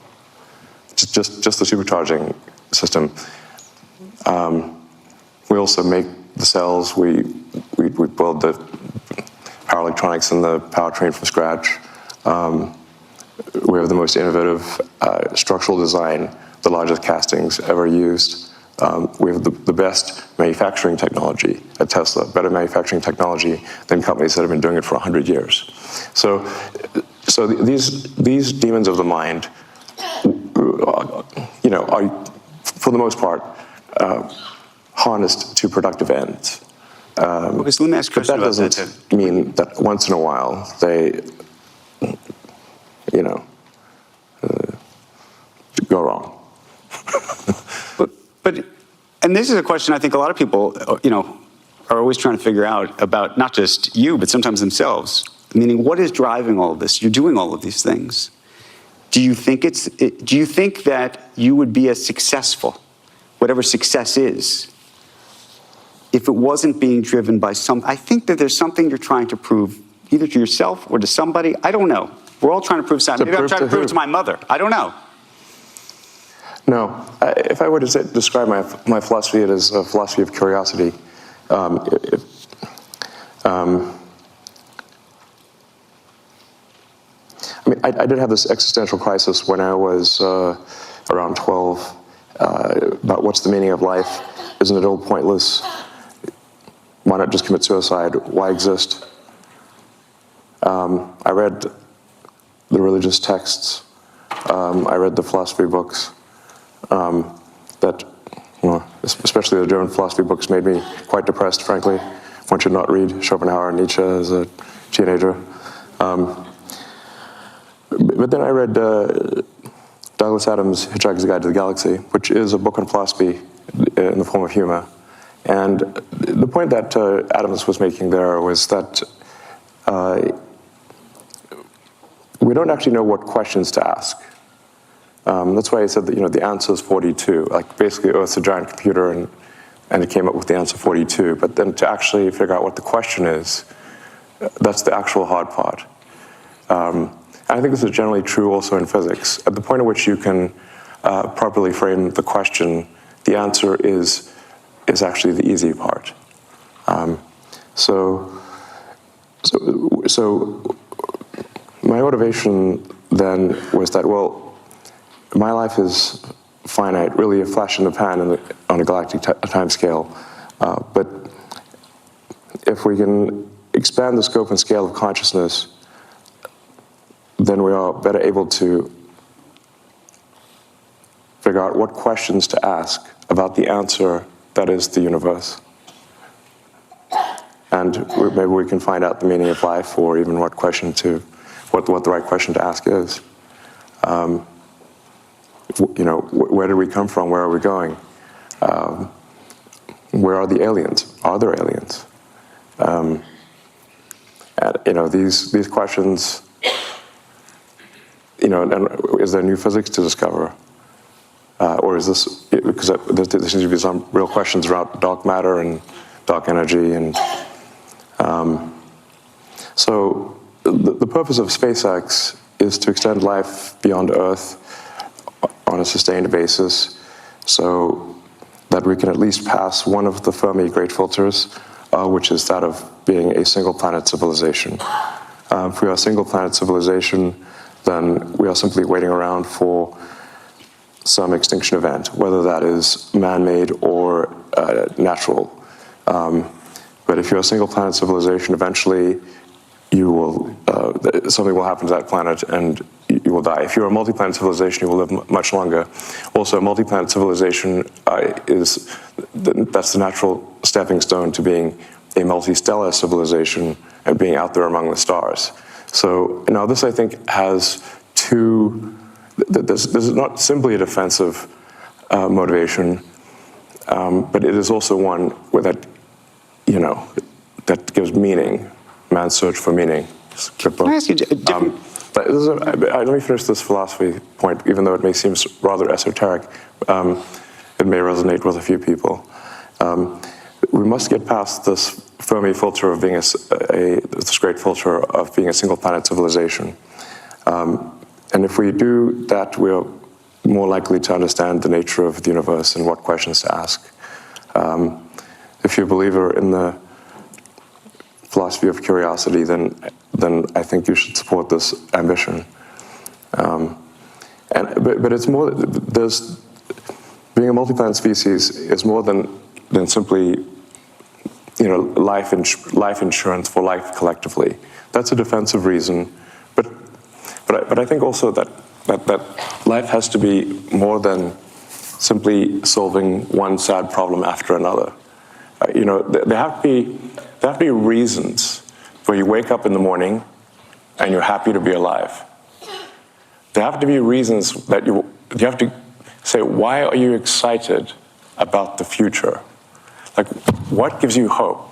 Just the supercharging system. We also make the cells. We build the power electronics and the powertrain from scratch. We have the most innovative structural design, the largest castings ever used. We have the best manufacturing technology at Tesla, better manufacturing technology than companies that have been doing it for 100 years. So these demons of the mind, you know, are, for the most part, harnessed to productive ends. Okay, so let me ask you a question about that. But that doesn't mean that once in a while they, you know, go wrong. But, and this is a question I think a lot of people, you know, are always trying to figure out about not just you, but sometimes themselves. Meaning, what is driving all of this? You're doing all of these things. Do you think do you think that you would be as successful, whatever success is, if it wasn't being driven by I think that there's something you're trying to prove, either to yourself or to somebody. I don't know. We're all trying to prove something. Maybe I'm trying to prove it to my mother. I don't know. No. If I were to describe my philosophy, it is a philosophy of curiosity. I mean, I did have this existential crisis when I was around 12 about what's the meaning of life? Isn't it all pointless? Why not just commit suicide? Why exist? I read the religious texts. I read the philosophy books that, well, especially the German philosophy books, made me quite depressed, frankly. One should not read Schopenhauer and Nietzsche as a teenager. But then I read Douglas Adams' Hitchhiker's Guide to the Galaxy, which is a book on philosophy in the form of humor. And the point that Adams was making there was that we don't actually know what questions to ask. That's why he said that, you know, the answer is 42. Like, basically, Earth's a giant computer, and it came up with the answer 42. But then to actually figure out what the question is, that's the actual hard part. I think this is generally true also in physics. At the point at which you can properly frame the question, the answer is actually the easy part. So my motivation then was that, well, my life is finite, really a flash in the pan on a galactic time scale. But if we can expand the scope and scale of consciousness, then we are better able to figure out what questions to ask about the answer that is the universe. And maybe we can find out the meaning of life, or even what the right question to ask is. You know, where did we come from? Where are we going? Where are the aliens? Are there aliens? And, you know, these questions. You know, and is there new physics to discover? Or is this, because there seems to be some real questions around dark matter and dark energy. And so the purpose of SpaceX is to extend life beyond Earth on a sustained basis, so that we can at least pass one of the Fermi great filters, which is that of being a single planet civilization. If we are a single planet civilization, then we are simply waiting around for some extinction event, whether that is man-made or natural. But if you're a single-planet civilization, eventually you will something will happen to that planet and you will die. If you're a multi-planet civilization, you will live much longer. Also, a multi-planet civilization that's the natural stepping stone to being a multi-stellar civilization and being out there among the stars. So now this, I think, has two. This is not simply a defensive motivation, but it is also one where that gives meaning. Man's search for meaning. Can I ask you a different? Let me finish this philosophy point, even though it may seem rather esoteric. It may resonate with a few people. We must get past this Fermi filter of being this great filter of being a single-planet civilization. And if we do that, we're more likely to understand the nature of the universe and what questions to ask. If you're a believer in the philosophy of curiosity, then I think you should support this ambition. But it's more. Being a multi-planet species is more than simply, life insurance for life collectively. That's a defensive reason. But I think also that life has to be more than simply solving one sad problem after another. There have to be reasons where you wake up in the morning and you're happy to be alive. There have to be reasons that you have to say, why are you excited about the future? Like, what gives you hope?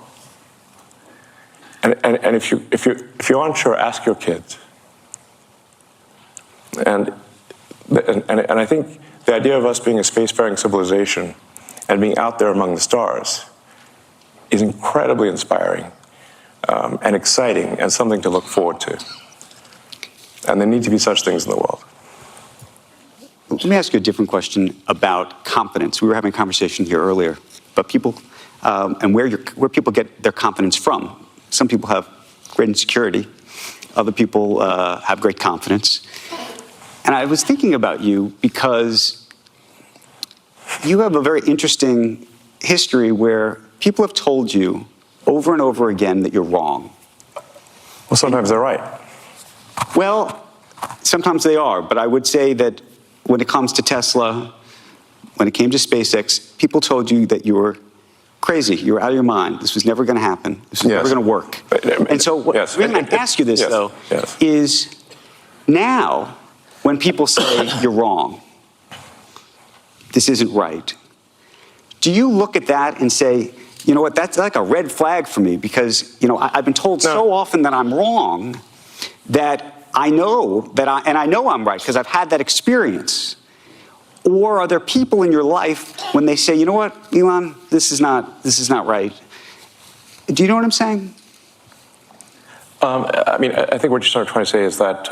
And if you aren't sure, ask your kids. And I think the idea of us being a spacefaring civilization and being out there among the stars is incredibly inspiring and exciting and something to look forward to. And there need to be such things in the world. Let me ask you a different question about confidence. We were having a conversation here earlier about people and where people get their confidence from. Some people have great insecurity. Other people have great confidence. And I was thinking about you because you have a very interesting history where people have told you over and over again that you're wrong. Well, sometimes they're right. Well, sometimes they are, but I would say that when it comes to Tesla, when it came to SpaceX, people told you that you were crazy, you were out of your mind, this was never going to happen, this was never going to work. And so what the reason I ask you this, though, is now when people say you're wrong, this isn't right, do you look at that and say, you know what, that's like a red flag for me because, I've been told so often that I'm wrong that I know that I know I'm right because I've had that experience. Or are there people in your life when they say, you know what, Elon, this is not right? Do you know what I'm saying? I think what you're sort of trying to say is that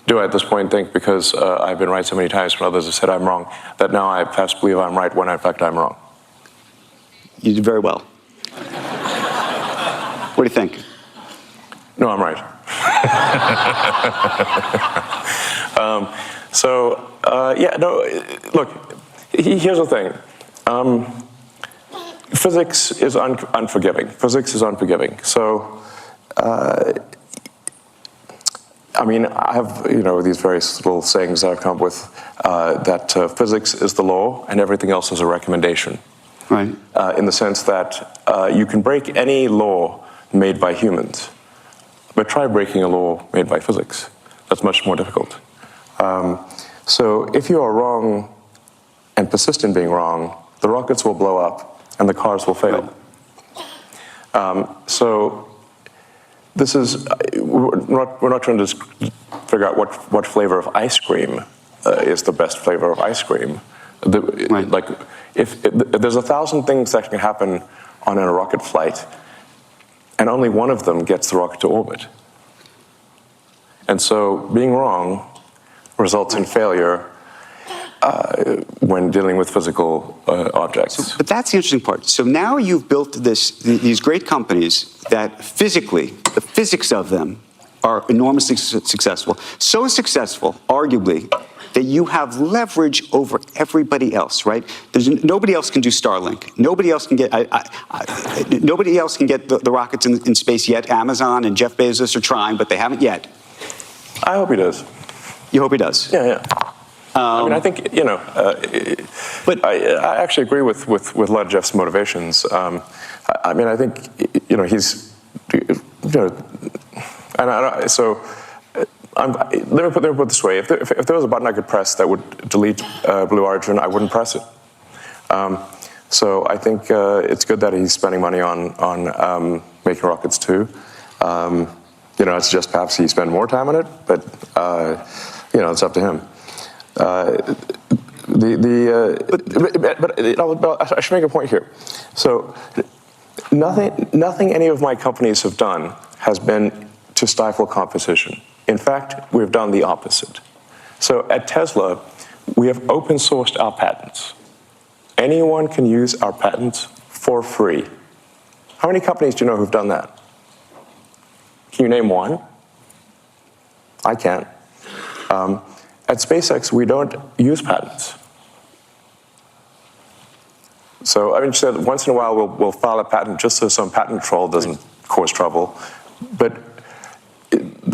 do I at this point think because I've been right so many times when others have said I'm wrong, that now I perhaps believe I'm right when in fact I'm wrong? You did very well. What do you think? No, I'm right. Look, here's the thing. Physics is unforgiving. Physics is unforgiving. So, I have, these various little sayings that I've come up with, that physics is the law and everything else is a recommendation. Right. In the sense that you can break any law made by humans, but try breaking a law made by physics. That's much more difficult. So if you are wrong and persist in being wrong, the rockets will blow up and the cars will fail. So this is, we're not trying to figure out what flavor of ice cream is the best flavor of ice cream. Like, if there's 1,000 things that can happen on a rocket flight, and only one of them gets the rocket to orbit. And so being wrong results in failure when dealing with physical objects. But that's the interesting part. So now you've built these great companies that physically, the physics of them are enormously successful. So successful, arguably, that you have leverage over everybody else, right? Nobody else can do Starlink. Nobody else can get nobody else can get the rockets in space yet. Amazon and Jeff Bezos are trying, but they haven't yet. I hope he does. You hope he does? Yeah. I mean, I think, but I actually agree with a lot of Jeff's motivations. I mean, I think, he's, and so let me put it this way. If there was a button I could press that would delete Blue Origin, I wouldn't press it. So I think it's good that he's spending money on making rockets too. I suggest perhaps he spend more time on it, but it's up to him. But I should make a point here. So nothing any of my companies have done has been to stifle competition. In fact, we've done the opposite. So at Tesla, we have open sourced our patents. Anyone can use our patents for free. How many companies do you know who've done that? Can you name one? I can't. At SpaceX, we don't use patents. So, I mean, she said once in a while we'll file a patent just so some patent troll doesn't cause trouble. But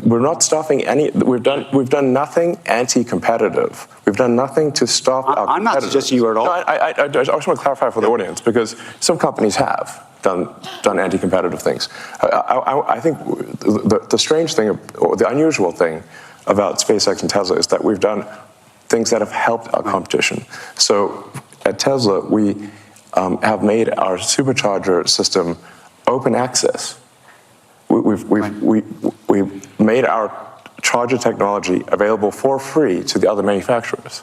we're not stopping any. We've done nothing anti-competitive. We've done nothing to stop our competitors. I'm not suggesting you are at all. No, I just want to clarify for the audience, because some companies have done anti-competitive things. I think the strange thing, or the unusual thing about SpaceX and Tesla is that we've done things that have helped our competition. So at Tesla, we have made our supercharger system open access. We've made our charger technology available for free to the other manufacturers.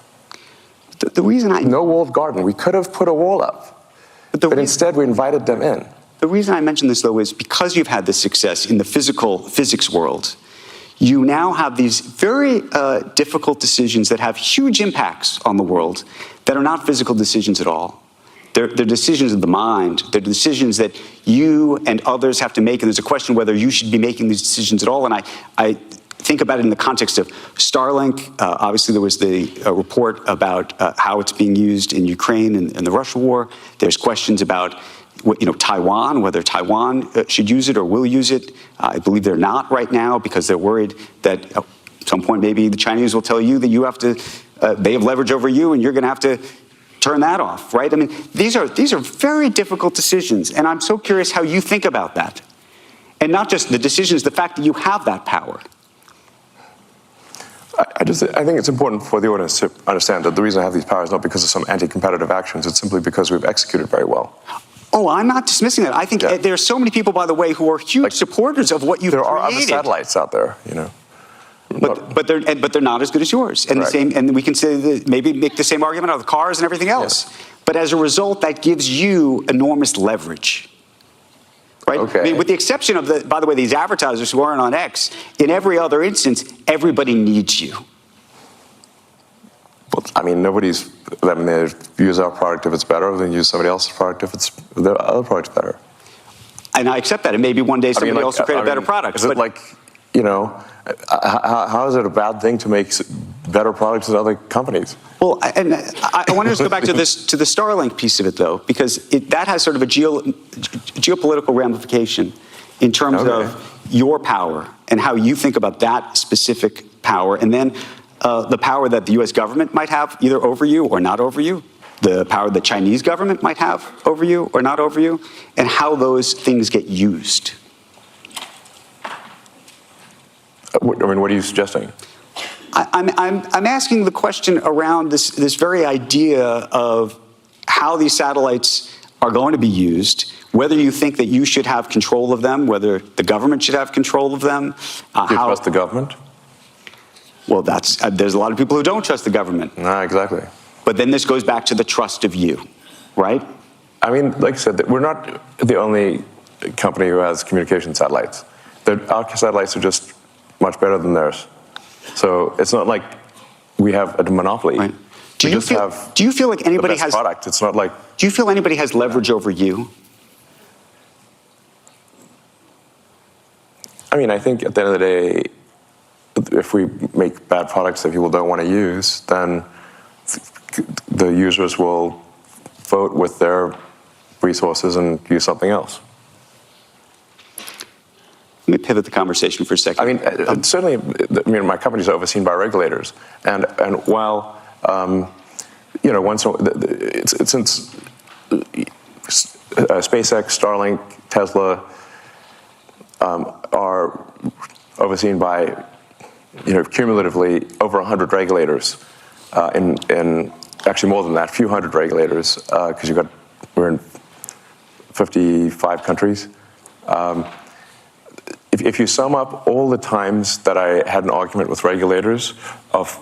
The reason no walled garden. We could have put a wall up, but instead we invited them in. The reason I mention this, though, is because you've had this success in the physics world, you now have these very difficult decisions that have huge impacts on the world that are not physical decisions at all. They're decisions of the mind. They're decisions that you and others have to make, and there's a question whether you should be making these decisions at all. And I think about it in the context of Starlink. Obviously, there was the report about how it's being used in Ukraine and the Russia war. There's questions about Taiwan, whether Taiwan should use it or will use it. I believe they're not right now because they're worried that at some point maybe the Chinese will tell you that you have to, they have leverage over you and you're going to have to turn that off, right? I mean, these are very difficult decisions, and I'm so curious how you think about that. And not just the decisions, the fact that you have that power. I think it's important for the audience to understand that the reason I have these powers is not because of some anti-competitive actions, it's simply because we've executed very well. Oh, I'm not dismissing that. I think there are so many people, by the way, who are huge supporters of what you've created. There are other satellites out there, But they're not as good as yours, and right. And we can say that maybe make the same argument out of cars and everything else. Yes. But as a result, that gives you enormous leverage, right? Okay. I mean, with the exception of by the way, these advertisers who aren't on X, in every other instance, everybody needs you. Well, I mean, they use our product if it's better, then use somebody else's product if the other product's better. And I accept that. And maybe one day somebody else will create a better product. Is it how is it a bad thing to make better products than other companies? Well, and I want to just go back to the Starlink piece of it, though, because that has sort of a geopolitical ramification in terms of your power and how you think about that specific power, and then the power that the U.S. government might have either over you or not over you, the power the Chinese government might have over you or not over you, and how those things get used. I mean, what are you suggesting? I'm asking the question around this very idea of how these satellites are going to be used, whether you think that you should have control of them, whether the government should have control of them. Do you trust the government? Well, there's a lot of people who don't trust the government. Exactly. But then this goes back to the trust of you, right? I mean, like I said, we're not the only company who has communication satellites. Our satellites are just much better than theirs. So it's not like we have a monopoly. Right. Do you feel like anybody has product? It's not like. Do you feel anybody has leverage over you? I mean, I think at the end of the day, if we make bad products that people don't want to use, then the users will vote with their resources and use something else. Let me pivot the conversation for a second. I mean, certainly, my company's overseen by regulators, and while since SpaceX, Starlink, Tesla are overseen by cumulatively over 100 regulators, in actually more than that, a few hundred regulators, because we're in 55 countries. If you sum up all the times that I had an argument with regulators, of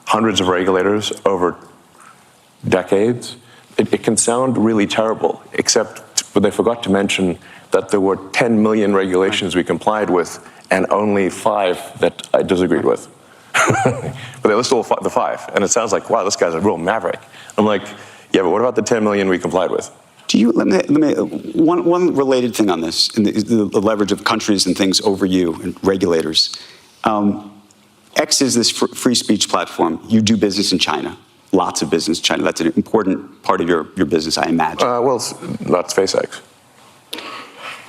hundreds of regulators over decades, it can sound really terrible, except they forgot to mention that there were 10 million regulations we complied with and only 5 that I disagreed with. But they listed all the 5, and it sounds like, wow, this guy's a real maverick. I'm like, yeah, but what about the 10 million we complied with? Let me one related thing on this, and the leverage of countries and things over you and regulators. X is this free speech platform. You do business in China, lots of business in China. That's an important part of your business, I imagine. Well, not SpaceX.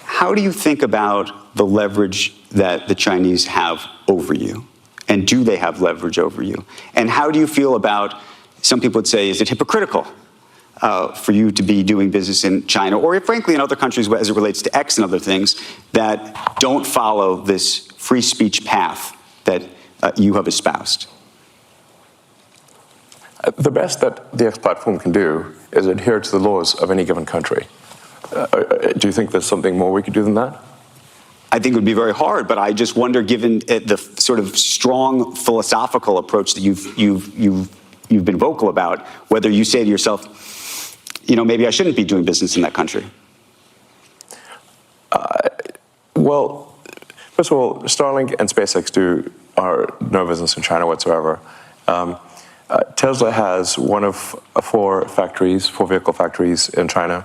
How do you think about the leverage that the Chinese have over you? And do they have leverage over you? And how do you feel about, some people would say, is it hypocritical for you to be doing business in China, or frankly in other countries as it relates to X and other things that don't follow this free speech path that you have espoused? The best that the X platform can do is adhere to the laws of any given country. Do you think there's something more we could do than that? I think it would be very hard, but I just wonder, given the sort of strong philosophical approach that you've been vocal about, whether you say to yourself, maybe I shouldn't be doing business in that country. Well, first of all, Starlink and SpaceX are no business in China whatsoever. Tesla has one of 4 vehicle factories in China,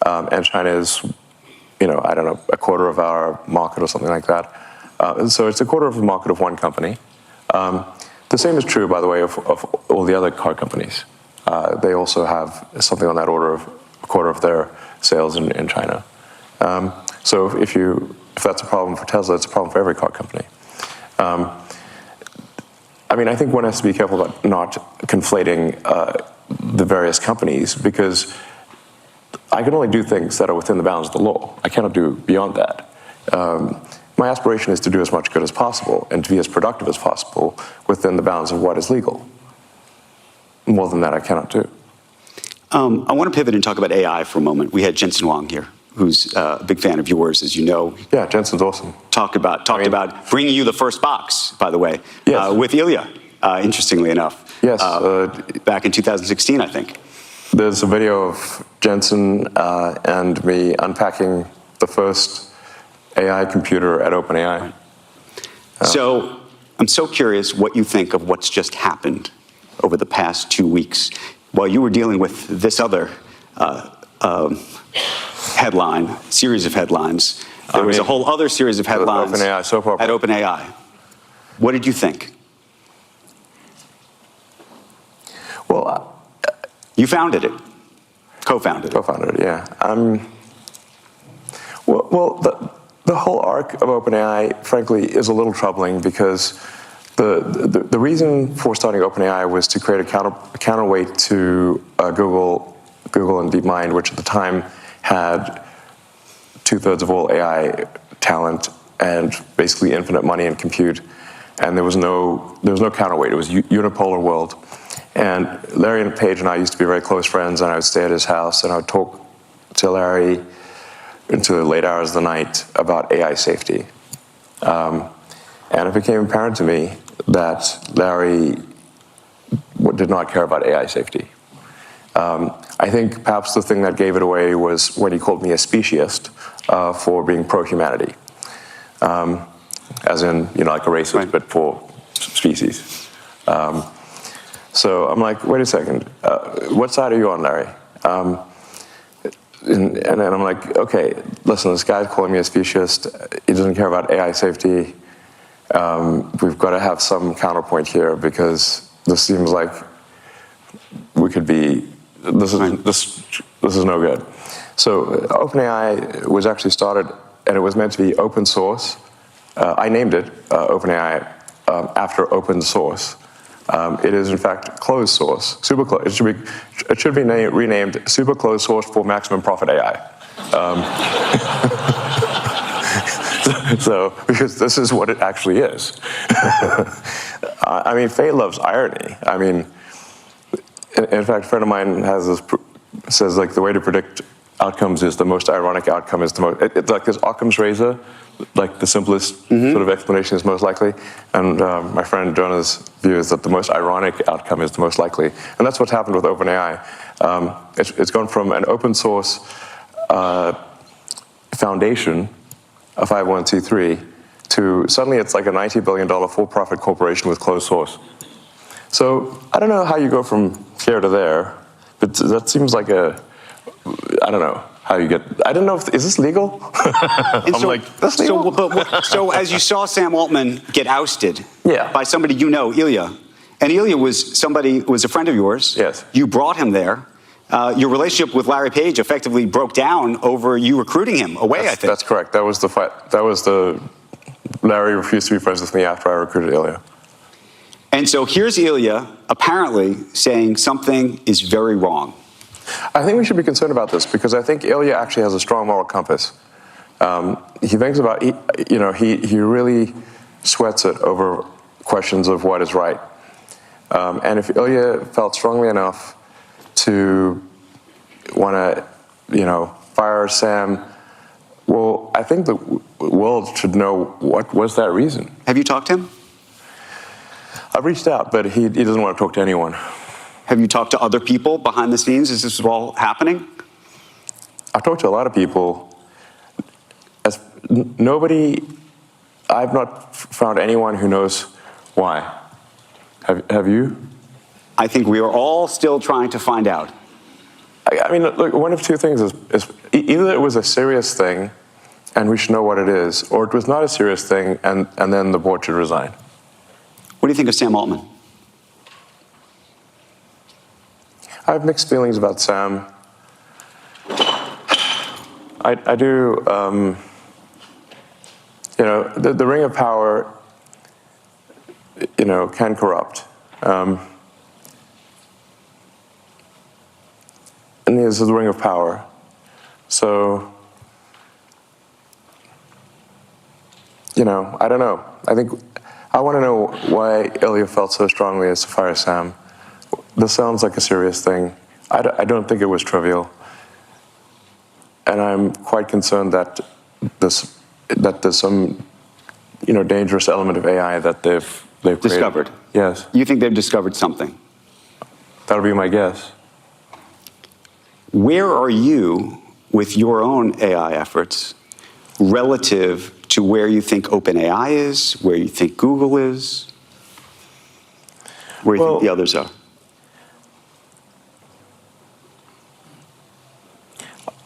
and China is, I don't know, a quarter of our market or something like that. So it's a quarter of the market of one company. The same is true, by the way, of all the other car companies. They also have something on that order of a quarter of their sales in China. So if that's a problem for Tesla, it's a problem for every car company. I think one has to be careful about not conflating the various companies, because I can only do things that are within the bounds of the law. I cannot do beyond that. My aspiration is to do as much good as possible and to be as productive as possible within the bounds of what is legal. More than that, I cannot do. I want to pivot and talk about AI for a moment. We had Jensen Huang here, who's a big fan of yours, as you know. Yeah, Jensen's awesome. Talked about bringing you the first box, by the way, yes. With Ilya, interestingly enough. Yes. Back in 2016, I think. There's a video of Jensen and me unpacking the first AI computer at OpenAI. So I'm so curious what you think of what's just happened over the past 2 weeks while you were dealing with this other series of headlines. There was a whole other series of headlines OpenAI soap opera. at OpenAI. What did you think? Well, you founded it, co-founded it. Co-founded it, yeah. The whole arc of OpenAI, frankly, is a little troubling, because the reason for starting OpenAI was to create a counterweight to Google and DeepMind, which at the time had 2/3 of all AI talent and basically infinite money and compute, and there was no counterweight. It was a unipolar world. And Larry and Paige and I used to be very close friends, and I would stay at his house, and I would talk to Larry into the late hours of the night about AI safety. And it became apparent to me that Larry did not care about AI safety. I think perhaps the thing that gave it away was when he called me a speciesist for being pro-humanity. As in, like a racist, right, but for species. So I'm like, wait a second, what side are you on, Larry? And then I'm like, okay, listen, this guy's calling me a speciesist. He doesn't care about AI safety. we've got to have some counterpoint here because this seems like we could be. This is no good. So OpenAI was actually started, and it was meant to be open source. I named it OpenAI after open source. It is in fact closed source, super closed. It should be renamed super closed source for maximum profit AI. So because this is what it actually is. I mean, Faye loves irony. I mean, in fact, a friend of mine has this says like the way to predict outcomes is the most ironic outcome is the most. It's like this Occam's razor. Like the simplest sort of explanation is most likely, and my friend Jonah's view is that the most ironic outcome is the most likely, and that's what's happened with OpenAI. It's gone from an open source foundation, a 501c3, to suddenly it's like a $90 billion for-profit corporation with closed source. So I don't know how you go from here to there, but that seems like I don't know. How you get? I don't know. Is this legal? I'm so, like, that's legal. So as you saw Sam Altman get ousted by somebody you know, Ilya, and Ilya was a friend of yours. Yes. You brought him there. Your relationship with Larry Page effectively broke down over you recruiting him away. I think that's correct. That was the fight. That was the Larry refused to be friends with me after I recruited Ilya. And so here's Ilya apparently saying something is very wrong. I think we should be concerned about this because I think Ilya actually has a strong moral compass. He thinks about, he really sweats it over questions of what is right. And if Ilya felt strongly enough to want to, fire Sam, well, I think the world should know what was that reason. Have you talked to him? I've reached out, but he doesn't want to talk to anyone. Have you talked to other people behind the scenes? Is this all happening? I've talked to a lot of people. I've not found anyone who knows why. Have you? I think we are all still trying to find out. I mean, look, one of two things is either it was a serious thing and we should know what it is, or it was not a serious thing and then the board should resign. What do you think of Sam Altman? I have mixed feelings about Sam. I do, the ring of power, can corrupt. And this is the ring of power. So, I don't know. I want to know why Ilya felt so strongly as to fire Sam. This sounds like a serious thing. I don't think it was trivial. And I'm quite concerned that there's some, dangerous element of AI that they've discovered. Created. Yes. You think they've discovered something? That'll be my guess. Where are you with your own AI efforts relative to where you think OpenAI is, where you think Google is, where you think the others are?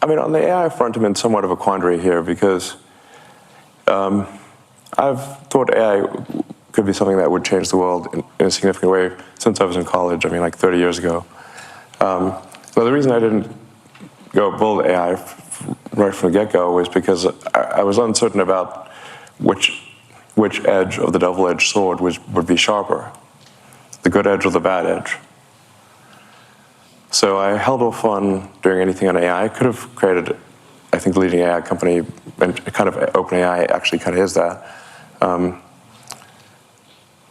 I mean, on the AI front, I'm in somewhat of a quandary here because I've thought AI could be something that would change the world in a significant way since I was in college, like 30 years ago. So the reason I didn't go build AI right from the get-go was because I was uncertain about which edge of the double-edged sword would be sharper, the good edge or the bad edge. So I held off on doing anything on AI. I could have created, I think, the leading AI company, and kind of OpenAI actually kind of is that.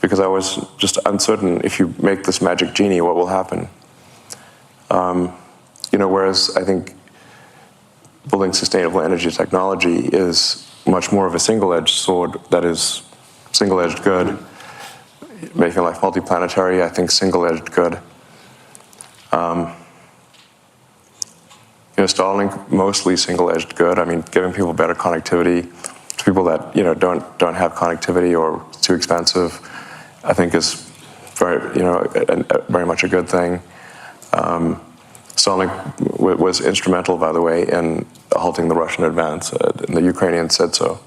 Because I was just uncertain, if you make this magic genie, what will happen? Whereas I think building sustainable energy technology is much more of a single-edged sword that is single-edged good. Making life multiplanetary, I think single-edged good. Starlink, mostly single-edged good. I mean, giving people better connectivity to people that don't have connectivity or it's too expensive, I think is very much a good thing. Starlink was instrumental, by the way, in halting the Russian advance, and the Ukrainians said so.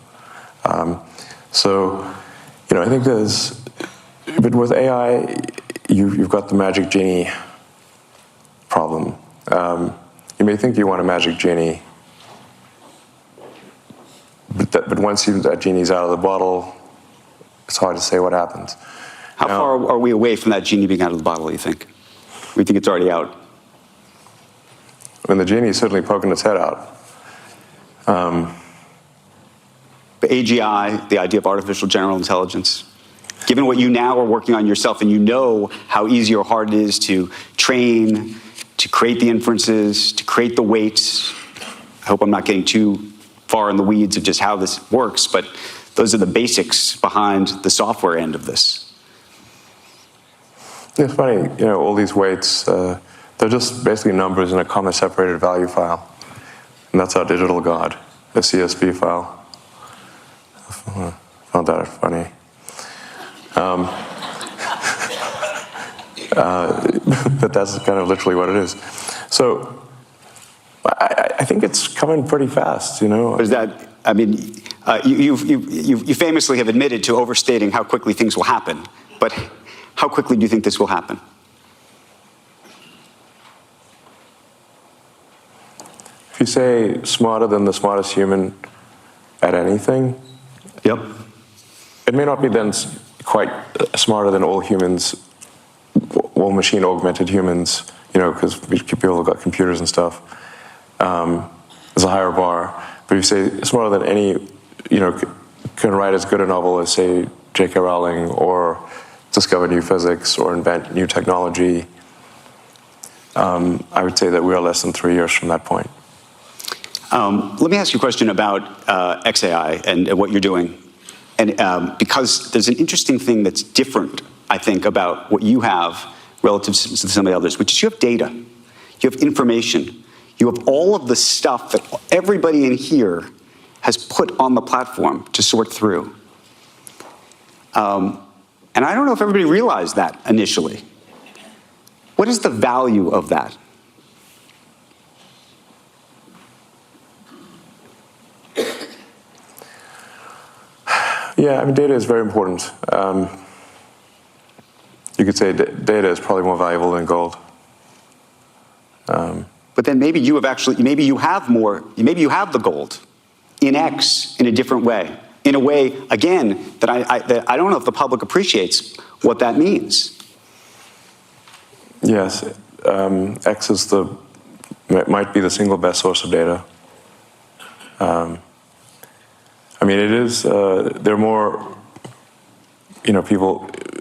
So, I think but with AI, you've got the magic genie problem. You may think you want a magic genie, but once that genie's out of the bottle, it's hard to say what happens. How far are we away from that genie being out of the bottle, you think? We think it's already out? I mean, the genie is certainly poking its head out. But AGI, the idea of artificial general intelligence, given what you now are working on yourself, and you know how easy or hard it is to train, to create the inferences, to create the weights. I hope I'm not getting too far in the weeds of just how this works, but those are the basics behind the software end of this. It's funny, all these weights, they're just basically numbers in a comma-separated value file. And that's our digital God, a CSV file. I found that funny. But that's kind of literally what it is. So I think it's coming pretty fast, Is that, I mean, you famously have admitted to overstating how quickly things will happen, but how quickly do you think this will happen? If you say smarter than the smartest human at anything, Yep. it may not be then quite smarter than all humans, all machine-augmented humans, because people have got computers and stuff. There's a higher bar. But if you say smarter than any, can write as good a novel as, say, J.K. Rowling, or discover new physics, or invent new technology, I would say that we are less than 3 years from that point. Let me ask you a question about XAI and what you're doing. And because there's an interesting thing that's different, I think, about what you have relative to some of the others, which is you have data, you have information, you have all of the stuff that everybody in here has put on the platform to sort through. And I don't know if everybody realized that initially. What is the value of that? Yeah, I mean, data is very important. You could say data is probably more valuable than gold. But then maybe you have more, maybe you have the gold in X in a different way. In a way, again, that I don't know if the public appreciates what that means. Yes, X might be the single best source of data. I mean, it is, there are more,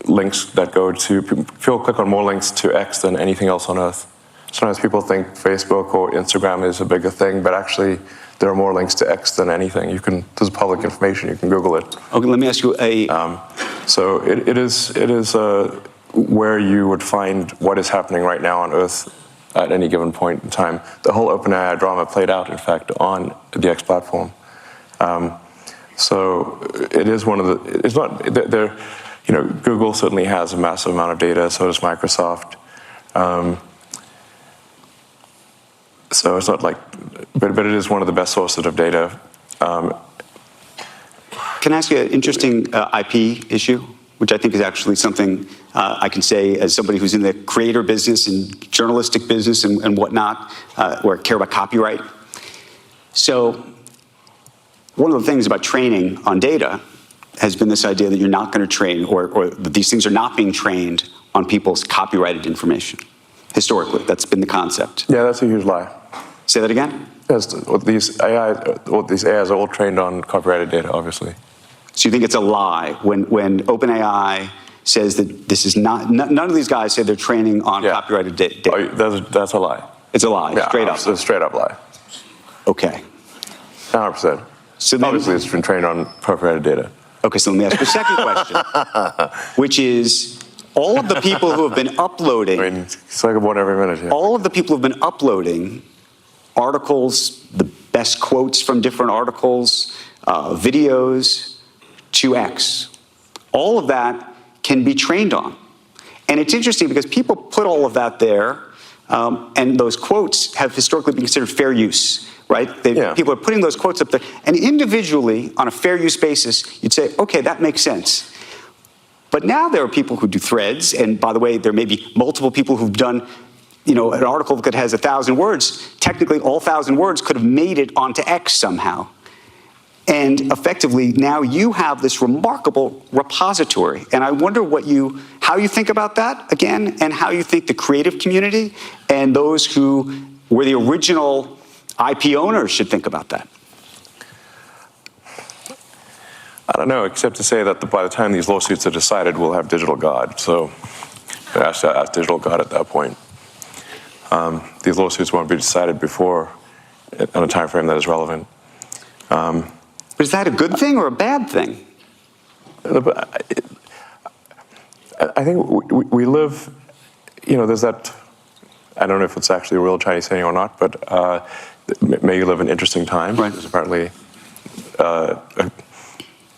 links that go to, people click on more links to X than anything else on Earth. Sometimes people think Facebook or Instagram is a bigger thing, but actually there are more links to X than anything. There's public information, you can Google it. Okay, let me ask you so it is where you would find what is happening right now on Earth at any given point in time. The whole OpenAI drama played out, in fact, on the X platform. So it is one of the, it's not, Google certainly has a massive amount of data, so does Microsoft. So it's not like, but it is one of the best sources of data. Can I ask you an interesting IP issue, which I think is actually something I can say as somebody who's in the creator business and journalistic business and whatnot, or care about copyright. So one of the things about training on data has been this idea that you're not going to train, or that these things are not being trained on people's copyrighted information. Historically, that's been the concept. Yeah, that's a huge lie. Say that again? Yes, these AIs are all trained on copyrighted data, obviously. So you think it's a lie when OpenAI says that this is not, none of these guys say they're training on copyrighted data? Oh, that's a lie. It's a lie, straight up. It's a straight up lie. Okay. 100%. So then, obviously, it's been trained on copyrighted data. Okay, so let me ask you a second question, which is all of the people who have been uploading. I mean, it's like one every minute. Yeah. All of the people who have been uploading articles, the best quotes from different articles, videos to X. All of that can be trained on. And it's interesting because people put all of that there, and those quotes have historically been considered fair use, right? People are putting those quotes up there, and individually, on a fair use basis, you'd say, okay, that makes sense. But now there are people who do threads, and by the way, there may be multiple people who've done, an article that has 1,000 words. Technically, all 1,000 words could have made it onto X somehow. And effectively, now you have this remarkable repository. And I wonder how you think about that, again, and how you think the creative community and those who were the original IP owners should think about that. I don't know, except to say that by the time these lawsuits are decided, we'll have digital God. So ask digital God at that point. These lawsuits won't be decided before on a time frame that is relevant. But is that a good thing or a bad thing? I think we live, there's that, I don't know if it's actually a real Chinese saying or not, but may you live in interesting times. Right. It's apparently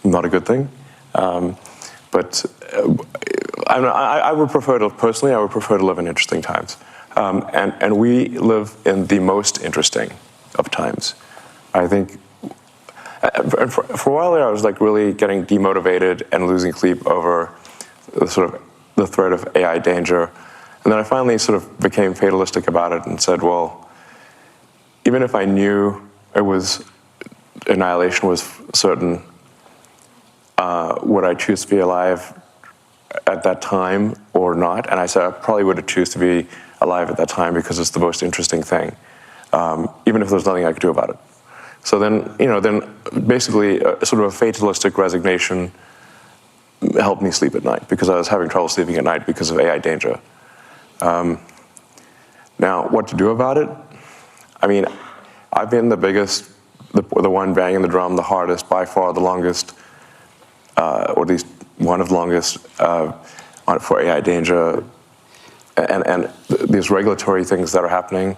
not a good thing. But I would prefer to, personally, I would prefer to live in interesting times. And we live in the most interesting of times. I think, for a while there, I was like really getting demotivated and losing sleep over the threat of AI danger. And then I finally sort of became fatalistic about it and said, well, even if I knew annihilation was certain, would I choose to be alive at that time or not? And I said I probably would choose to be alive at that time because it's the most interesting thing, even if there's nothing I could do about it. So then, then basically sort of a fatalistic resignation helped me sleep at night because I was having trouble sleeping at night because of AI danger. Now, what to do about it? I mean, I've been the biggest, the one banging the drum the hardest, by far the longest, or at least one of the longest for AI danger. And these regulatory things that are happening,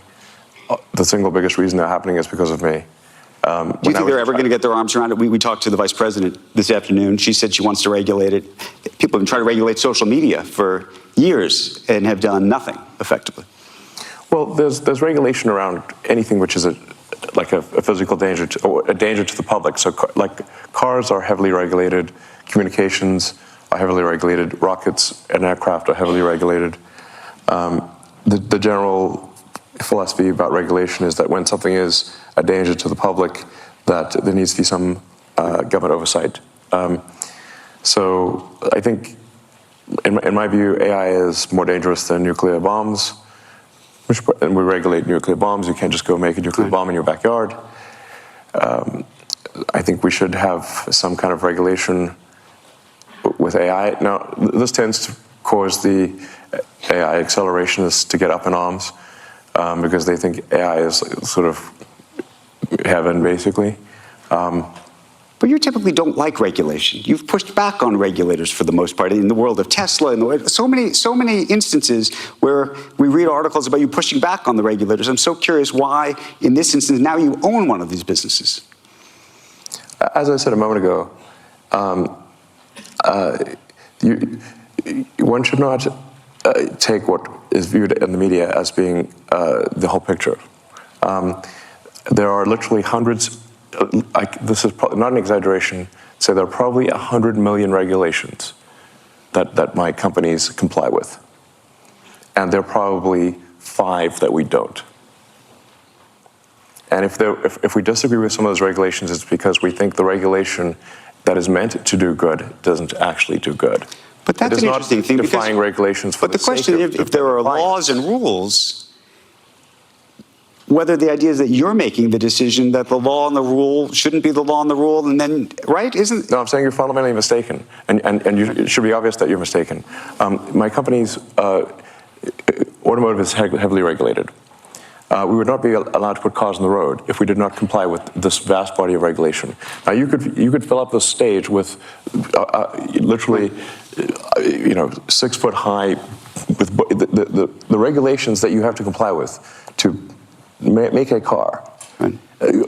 the single biggest reason they're happening is because of me. Do you think they're ever going to get their arms around it? We talked to the vice president this afternoon. She said she wants to regulate it. People have been trying to regulate social media for years and have done nothing effectively. Well, there's regulation around anything which is like a physical danger or a danger to the public. So like cars are heavily regulated, communications are heavily regulated, rockets and aircraft are heavily regulated. The general philosophy about regulation is that when something is a danger to the public, that there needs to be some government oversight. So I think, in my view, AI is more dangerous than nuclear bombs, and we regulate nuclear bombs. You can't just go make a nuclear bomb in your backyard. I think we should have some kind of regulation with AI. Now, this tends to cause the AI accelerationists to get up in arms because they think AI is sort of heaven, basically. But you typically don't like regulation. You've pushed back on regulators for the most part in the world of Tesla, so many instances where we read articles about you pushing back on the regulators. I'm so curious why, in this instance, now you own one of these businesses. As I said a moment ago, one should not take what is viewed in the media as being the whole picture. There are literally hundreds, this is not an exaggeration, say there are probably 100 million regulations that my companies comply with. And there are probably 5 that we don't. And if we disagree with some of those regulations, it's because we think the regulation that is meant to do good doesn't actually do good. But that's an interesting thing. Defying regulations for but the question is, if there are laws and rules, whether the idea is that you're making the decision that the law and the rule shouldn't be the law and the rule, and then, right? No, I'm saying you're fundamentally mistaken, and it should be obvious that you're mistaken. My company's automotive is heavily regulated. We would not be allowed to put cars on the road if we did not comply with this vast body of regulation. Now, you could fill up the stage with literally, 6 foot high, with the regulations that you have to comply with to make a car. Right.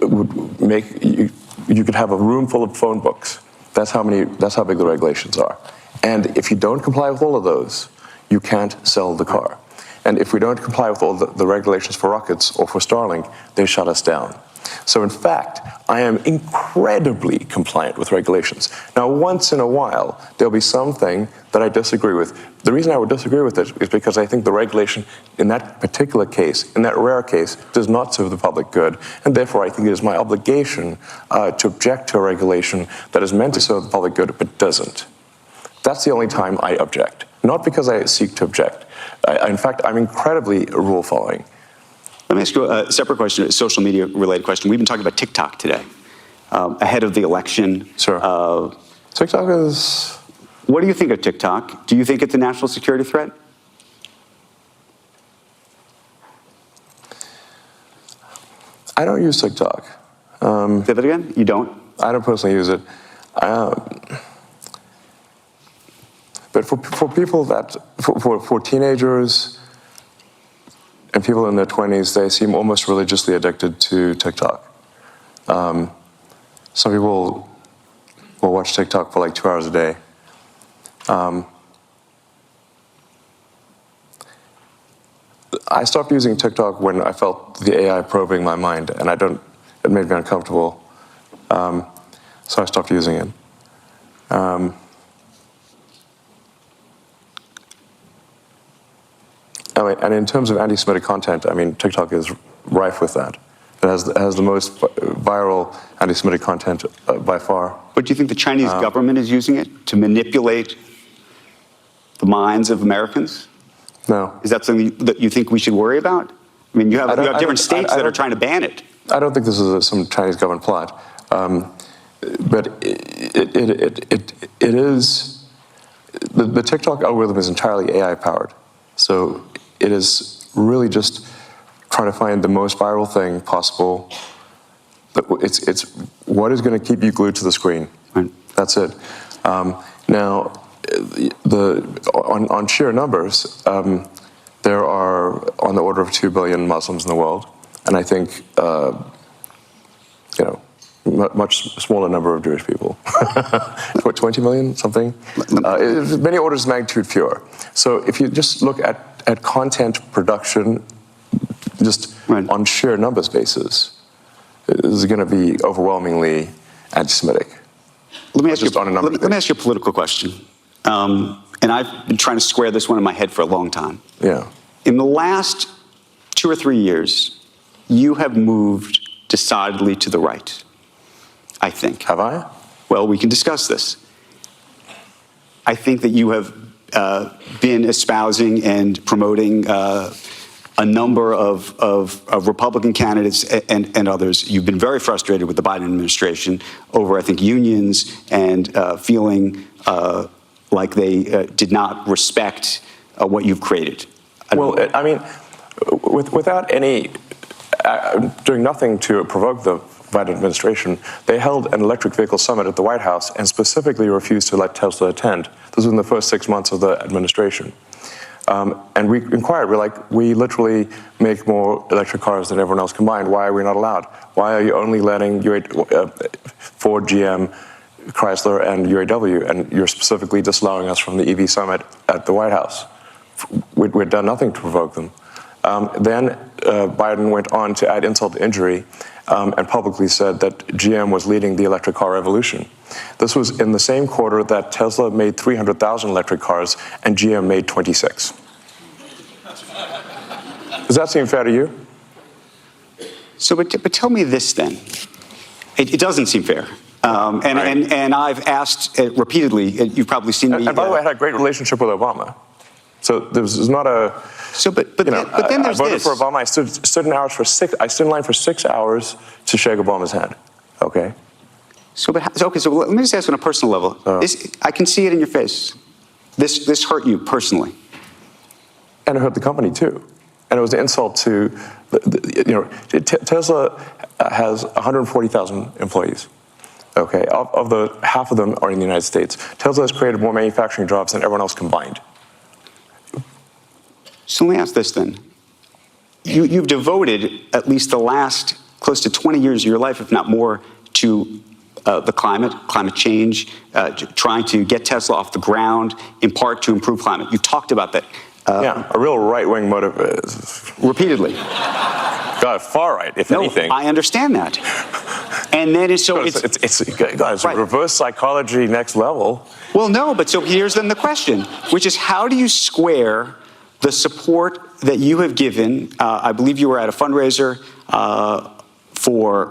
Would make you could have a room full of phone books. That's how big the regulations are. And if you don't comply with all of those, you can't sell the car. And if we don't comply with all the regulations for rockets or for Starlink, they shut us down. So in fact, I am incredibly compliant with regulations. Now, once in a while, there'll be something that I disagree with. The reason I would disagree with it is because I think the regulation in that particular case, in that rare case, does not serve the public good. And therefore, I think it is my obligation to object to a regulation that is meant to serve the public good but doesn't. That's the only time I object. Not because I seek to object. In fact, I'm incredibly rule-following. Let me ask you a separate question, a social media related question. We've been talking about TikTok today, ahead of the election. Sure. TikTok is... What do you think of TikTok? Do you think it's a national security threat? I don't use TikTok. Say that again? You don't? I don't personally use it. But for people that, for teenagers and people in their 20s, they seem almost religiously addicted to TikTok. Some people will watch TikTok for like 2 hours a day. I stopped using TikTok when I felt the AI probing my mind, and it made me uncomfortable. So I stopped using it. And in terms of anti-Semitic content, I mean, TikTok is rife with that. It has the most viral anti-Semitic content by far. But do you think the Chinese government is using it to manipulate the minds of Americans? No. Is that something that you think we should worry about? I mean, you have different states that are trying to ban it. I don't think this is some Chinese government plot. But it is, the TikTok algorithm is entirely AI powered. So it is really just trying to find the most viral thing possible. It's what is going to keep you glued to the screen. Right. That's it. Now, on sheer numbers, there are on the order of 2 billion Muslims in the world, and I think much smaller number of Jewish people. What, 20 million, something? Many orders of magnitude fewer. So if you just look at content production, just right. on sheer numbers basis, it is going to be overwhelmingly anti-Semitic. Let me ask you a political question. And I've been trying to square this one in my head for a long time. Yeah. In the last 2 or 3 years, you have moved decidedly to the right, I think. Have I? Well, we can discuss this. I think that you have been espousing and promoting a number of Republican candidates and others. You've been very frustrated with the Biden administration over, I think, unions and feeling like they did not respect what you've created. Well, I mean, without any, doing nothing to provoke the Biden administration, they held an electric vehicle summit at the White House and specifically refused to let Tesla attend. This was in the first 6 months of the administration. And we inquired, we literally make more electric cars than everyone else combined. Why are we not allowed? Why are you only letting Ford, GM, Chrysler, and UAW, and you're specifically disallowing us from the EV summit at the White House? We'd done nothing to provoke them. Then Biden went on to add insult to injury and publicly said that GM was leading the electric car revolution. This was in the same quarter that Tesla made 300,000 electric cars and GM made 26. Does that seem fair to you? So, but tell me this then. It doesn't seem fair. And I've asked repeatedly, you've probably seen me. And by the way, I had a great relationship with Obama. So there was not a. So, but then there's I voted this. for Obama. I stood in line for 6 hours to shake Obama's hand. Okay. So let me just ask on a personal level. I can see it in your face. This hurt you personally. And it hurt the company too. And it was an insult to, Tesla has 140,000 employees. Okay, of the half of them are in the United States. Tesla has created more manufacturing jobs than everyone else combined. So let me ask this then. You've devoted at least the last close to 20 years of your life, if not more, to the climate change, trying to get Tesla off the ground, in part to improve climate. You've talked about that. Yeah, a real right-wing motive. Repeatedly. God, far right, if anything. I understand that. And then it's guys, right. Reverse psychology next level. Well, no, but so here's then the question, which is how do you square the support that you have given? I believe you were at a fundraiser for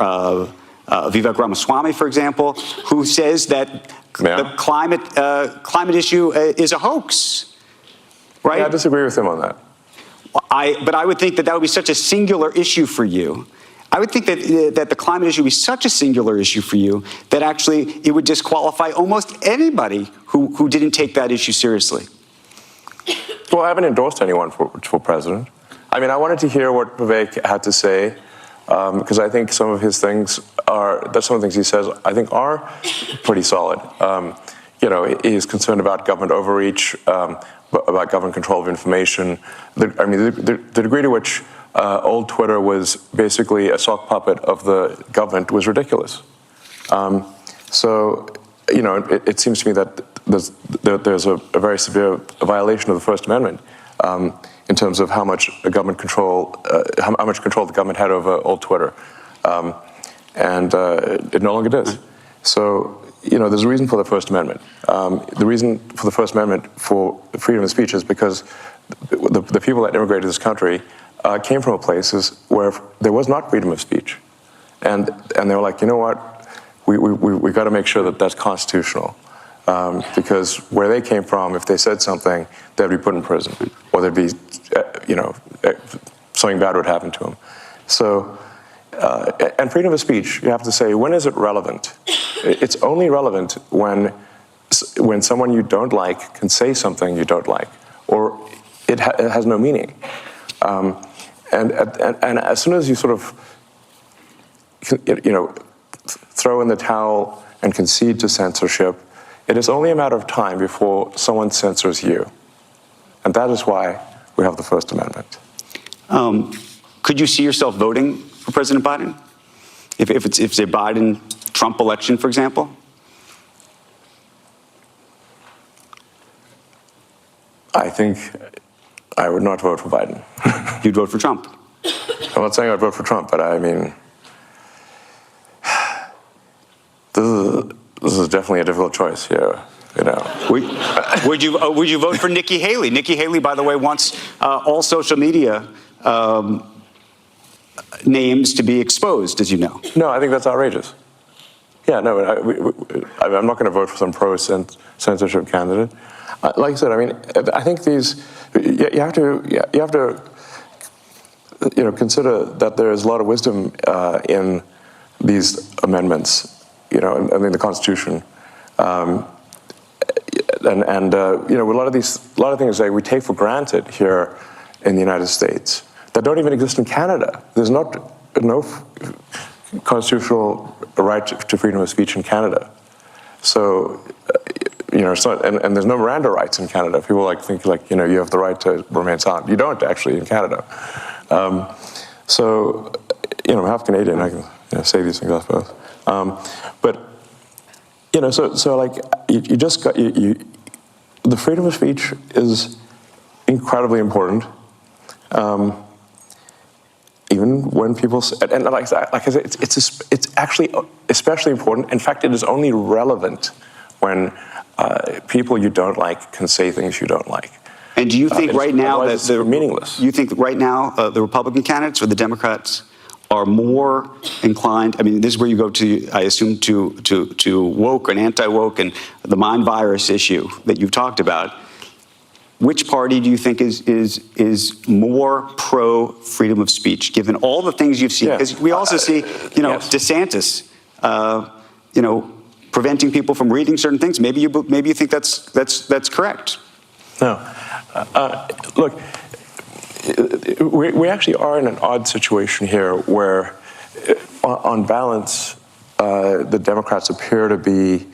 Vivek Ramaswamy, for example, who says that the climate issue is a hoax, right? Yeah, I disagree with him on that. But I would think that would be such a singular issue for you. I would think that the climate issue would be such a singular issue for you that actually it would disqualify almost anybody who didn't take that issue seriously. Well, I haven't endorsed anyone for president. I mean, I wanted to hear what Vivek had to say because I think some of his things some of the things he says I think are pretty solid. He's concerned about government overreach, about government control of information. The degree to which old Twitter was basically a sock puppet of the government was ridiculous. It seems to me that there's a very severe violation of the First Amendment in terms of how much control the government had over old Twitter, and it no longer does. So there's a reason for the First Amendment. The reason for the First Amendment for freedom of speech is because the people that immigrated to this country came from places where there was not freedom of speech, and they were like, you know what, we got to make sure that that's constitutional, because where they came from, if they said something, they'd be put in prison, or there'd be, something bad would happen to them. So, and freedom of speech, you have to say, when is it relevant? It's only relevant when someone you don't like can say something you don't like, or it has no meaning. And as soon as you sort of, throw in the towel and concede to censorship, it is only a matter of time before someone censors you. And that is why we have the First Amendment. Could you see yourself voting for President Biden? If it's a Biden-Trump election, for example? I think I would not vote for Biden. You'd vote for Trump? I'm not saying I'd vote for Trump, but I mean, this is definitely a difficult choice here. Would you vote for Nikki Haley? Nikki Haley, by the way, wants all social media names to be exposed, as you know. No, I think that's outrageous. Yeah, no, I'm not going to vote for some pro-censorship candidate. Like I said, I mean, I think you have to consider that there is a lot of wisdom in these amendments. I mean, the Constitution, a lot of things that we take for granted here in the United States that don't even exist in Canada. There's no constitutional right to freedom of speech in Canada. So, it's not, and there's no Miranda rights in Canada. People think you have the right to remain silent. You don't actually in Canada. I'm half Canadian. I can say these things, I suppose. But you just got the freedom of speech is incredibly important. Even when people and like I said, it's actually especially important. In fact, it is only relevant when people you don't like can say things you don't like. And do you think right now that they're meaningless? You think right now the Republican candidates or the Democrats are more inclined? I mean, this is where you go to, I assume, to woke and anti-woke and the mind virus issue that you've talked about. Which party do you think is more pro freedom of speech, given all the things you've seen? Because we also see, yes. DeSantis, preventing people from reading certain things. Maybe you think that's correct. No, look, we actually are in an odd situation here, where, on balance, the Democrats appear to be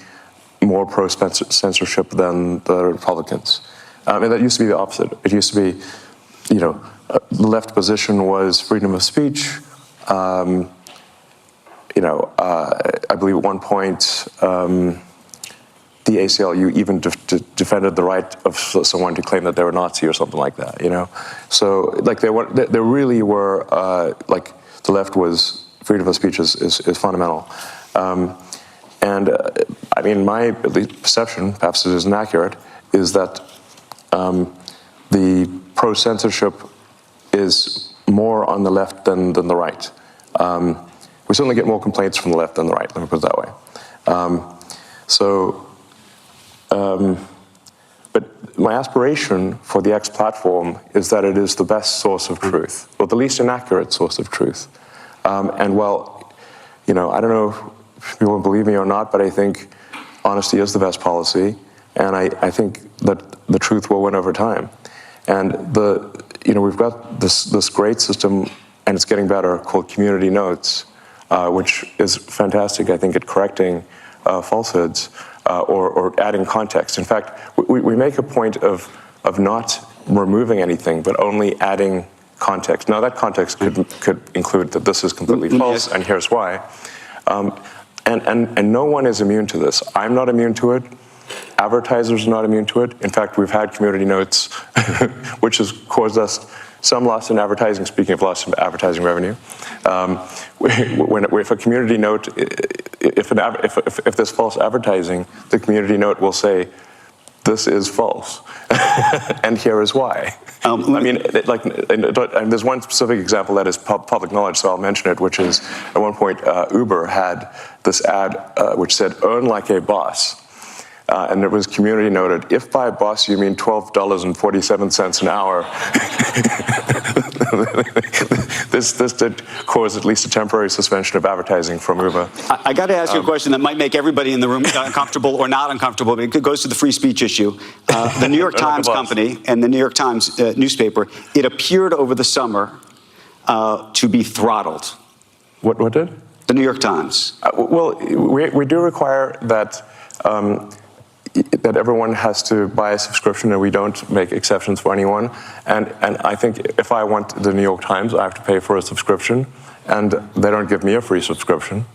more pro-censorship than the Republicans. And that used to be the opposite. It used to be, the left position was freedom of speech. I believe at one point, the ACLU even defended the right of someone to claim that they were Nazi or something like that. So, there really were the left was freedom of speech is fundamental. I mean, my at least perception, perhaps it isn't accurate, is that the pro-censorship is more on the left than the right. We certainly get more complaints from the left than the right, let me put it that way. But my aspiration for the X platform is that it is the best source of truth, or the least inaccurate source of truth. And well, you know, I don't know if people believe me or not, but I think honesty is the best policy, and I think that the truth will win over time. And we've got this great system, and it's getting better, called Community Notes, which is fantastic, I think, at correcting falsehoods or adding context. In fact, we make a point of not removing anything, but only adding context. Now, that context could include that this is completely false, and here's why. And no one is immune to this. I'm not immune to it. Advertisers are not immune to it. In fact, we've had Community Notes, which has caused us some loss in advertising. Speaking of loss in advertising revenue, if a community note, if there's false advertising, the community note will say, "This is false," and here is why. I mean, there's one specific example that is public knowledge, so I'll mention it, which is at one point Uber had this ad which said, "Earn like a boss." And it was community noted, if by boss you mean $12.47 an hour, this did cause at least a temporary suspension of advertising from Uber. I got to ask you a question that might make everybody in the room uncomfortable or not uncomfortable, but it goes to the free speech issue. The New York Times company and the New York Times newspaper, it appeared over the summer to be throttled. What did? The New York Times. Well, we do require that that everyone has to buy a subscription, and we don't make exceptions for anyone. And I think if I want the New York Times, I have to pay for a subscription, and they don't give me a free subscription.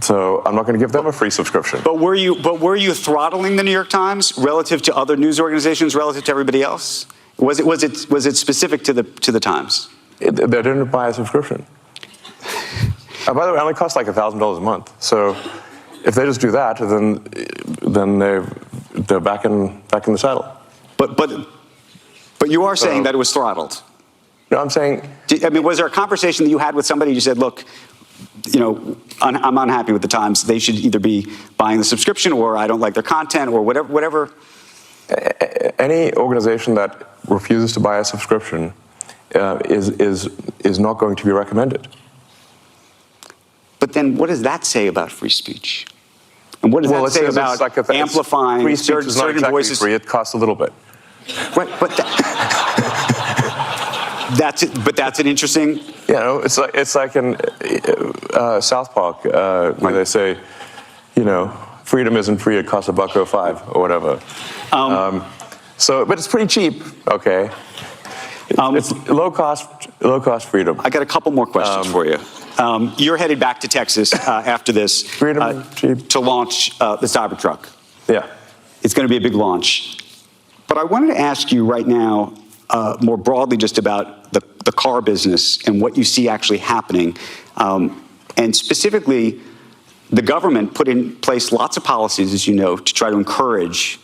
So I'm not going to give them a free subscription. But were you throttling the New York Times relative to other news organizations, relative to everybody else? Was it specific to the Times? They didn't buy a subscription. By the way, it only costs like $1,000 a month. So if they just do that, then they're back in the saddle. But you are saying that it was throttled. No, I'm saying. I mean, was there a conversation that you had with somebody? You said, "Look, you know, I'm unhappy with the Times. They should either be buying the subscription, or I don't like their content, or whatever." Any organization that refuses to buy a subscription is not going to be recommended. But then, what does that say about free speech? And what does that say about amplifying free speech is not exactly voices? Free. It costs a little bit. Right, but that's an interesting. You know, it's like in South Park where they say, you know, freedom isn't free. It costs $1.05 or whatever. But it's pretty cheap. Okay. It's low cost freedom. I got a couple more questions for you. You're headed back to Texas after this to launch the Cybertruck. Yeah. It's going to be a big launch. But I wanted to ask you right now, more broadly, just about the car business and what you see actually happening. And specifically, the government put in place lots of policies, as you know, to try to encourage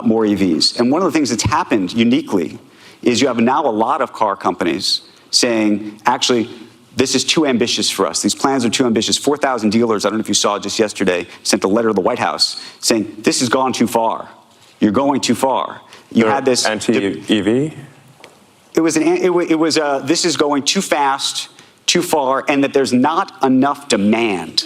more EVs. And one of the things that's happened uniquely is you have now a lot of car companies saying, actually, this is too ambitious for us. These plans are too ambitious. 4,000 dealers, I don't know if you saw just yesterday, sent a letter to the White House saying, this has gone too far. You're going too far. You had this anti-EV? It was this is going too fast, too far, and that there's not enough demand.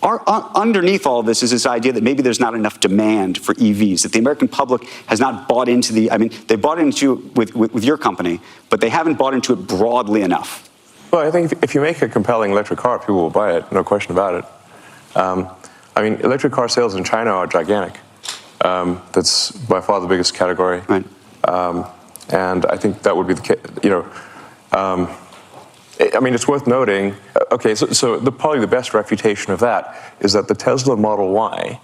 Underneath all of this is this idea that maybe there's not enough demand for EVs, that the American public has not bought into they bought into it with your company, but they haven't bought into it broadly enough. Well, I think if you make a compelling electric car, people will buy it, no question about it. I mean, electric car sales in China are gigantic. That's by far the biggest category. Right. And I think that would be the case, you know. I mean, it's worth noting, okay, so probably the best refutation of that is that the Tesla Model Y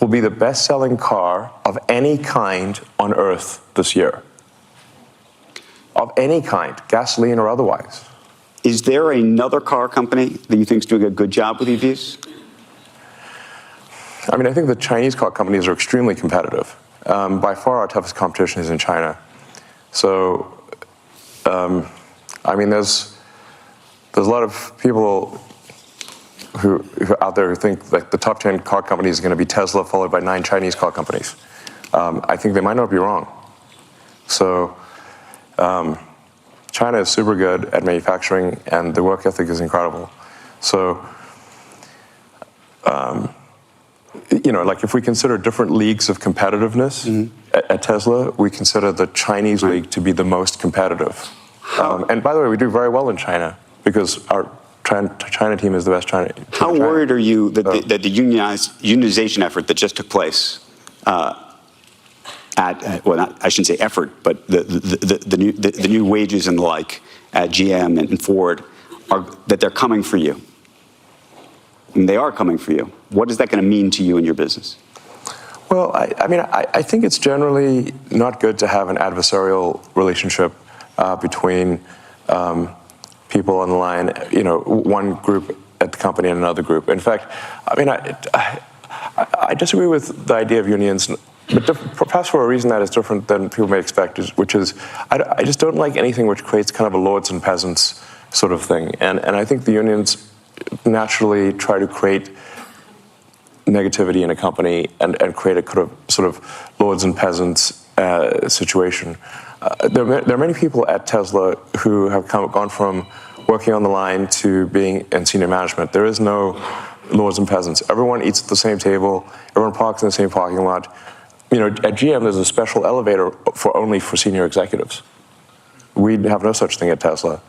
will be the best-selling car of any kind on Earth this year. Of any kind, gasoline or otherwise. Is there another car company that you think is doing a good job with EVs? I mean, I think the Chinese car companies are extremely competitive. By far, our toughest competition is in China. So, I mean, there's a lot of people who out there who think like the top 10 car companies is going to be Tesla, followed by 9 Chinese car companies. I think they might not be wrong. So, China is super good at manufacturing, and the work ethic is incredible. So, you know, like if we consider different leagues of competitiveness at Tesla, we consider the Chinese league to be the most competitive. And by the way, we do very well in China because our China team is the best China. How worried are you that the unionization effort that just took place I shouldn't say effort, but the new wages and the like at GM and Ford that they're coming for you? And they are coming for you. What is that going to mean to you and your business? Well, I mean, I think it's generally not good to have an adversarial relationship between people on the line, you know, one group at the company and another group. In fact, I mean, I disagree with the idea of unions, but perhaps for a reason that is different than people may expect, which is I just don't like anything which creates kind of a lords and peasants sort of thing. And I think the unions naturally try to create negativity in a company and create a sort of lords and peasants situation. There are many people at Tesla who have gone from working on the line to being in senior management. There is no lords and peasants. Everyone eats at the same table. Everyone parks in the same parking lot. You know, at GM, there's a special elevator only for senior executives. We have no such thing at Tesla.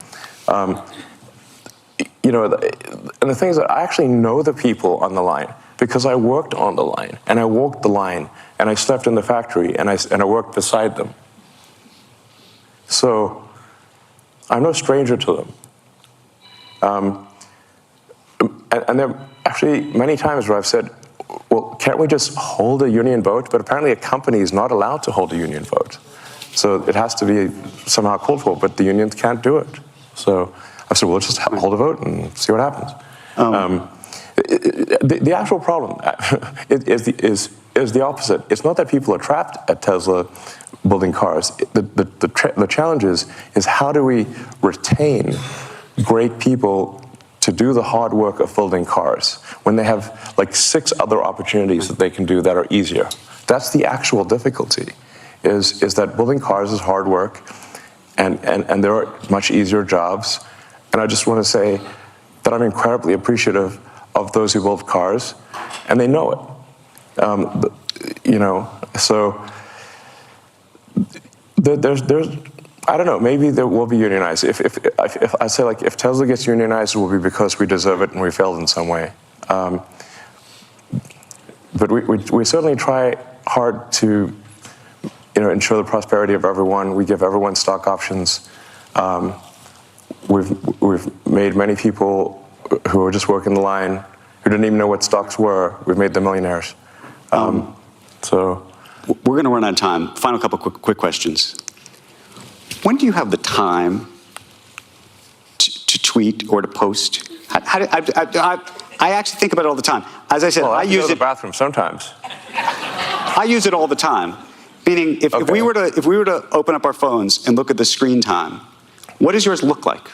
You know, and the thing is that I actually know the people on the line because I worked on the line, and I walked the line, and I slept in the factory, and I worked beside them. So I'm no stranger to them. And there are actually many times where I've said, well, can't we just hold a union vote? But apparently a company is not allowed to hold a union vote. So it has to be somehow called for, but the unions can't do it. So I said, well, let's just hold a vote and see what happens. The actual problem is the opposite. It's not that people are trapped at Tesla building cars. The challenge is how do we retain great people to do the hard work of building cars when they have like 6 other opportunities that they can do that are easier. That's the actual difficulty, is that building cars is hard work, and there are much easier jobs. And I just want to say that I'm incredibly appreciative of those who build cars, and they know it. You know, so there's I don't know, maybe there will be unionized. If I say, like, if Tesla gets unionized, it will be because we deserve it and we failed in some way. But we certainly try hard to, you know, ensure the prosperity of everyone. We give everyone stock options. We've made many people who are just working the line, who didn't even know what stocks were, we've made them millionaires. So we're going to run out of time. Final couple quick questions. When do you have the time to tweet or to post? I actually think about it all the time. As I said, well, I use go to it. the bathroom sometimes. I use it all the time. Meaning, if we were to open up our phones and look at the screen time, what does yours look like?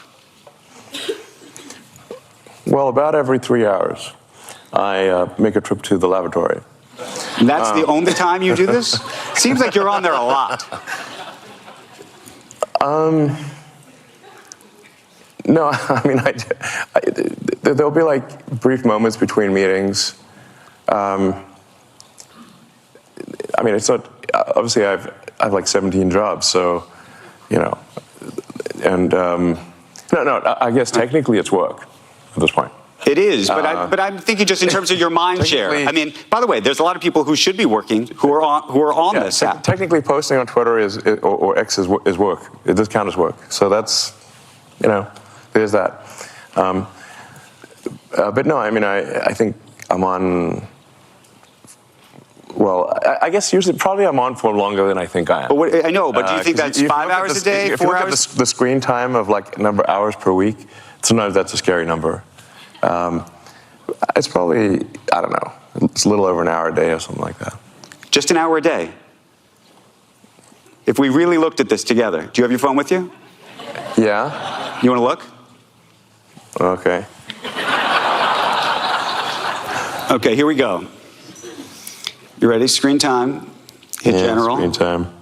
Well, about every 3 hours, I make a trip to the lavatory. And that's the only time you do this? Seems like you're on there a lot. No, I mean, there'll be like brief moments between meetings. I mean, it's not, obviously I have like 17 jobs, so, you know, and no, I guess technically it's work at this point. It is, but I'm thinking just in terms of your mind share. I mean, by the way, there's a lot of people who should be working who are on this app. Technically, posting on Twitter or X is work. It does count as work. So that's, you know, there's that. But no, I mean, I think I'm on. Well, I guess usually probably I'm on for longer than I think I am. I know, but do you think that's 5 hours a day, 4 hours? The screen time of like number of hours per week, Sometimes that's a scary number. It's probably, I don't know, it's a little over an hour a day or something like that. Just an hour a day? If we really looked at this together, do you have your phone with you? Yeah? You want to look? Okay. Okay, here we go. You ready? Screen time. Hit general. Screen time.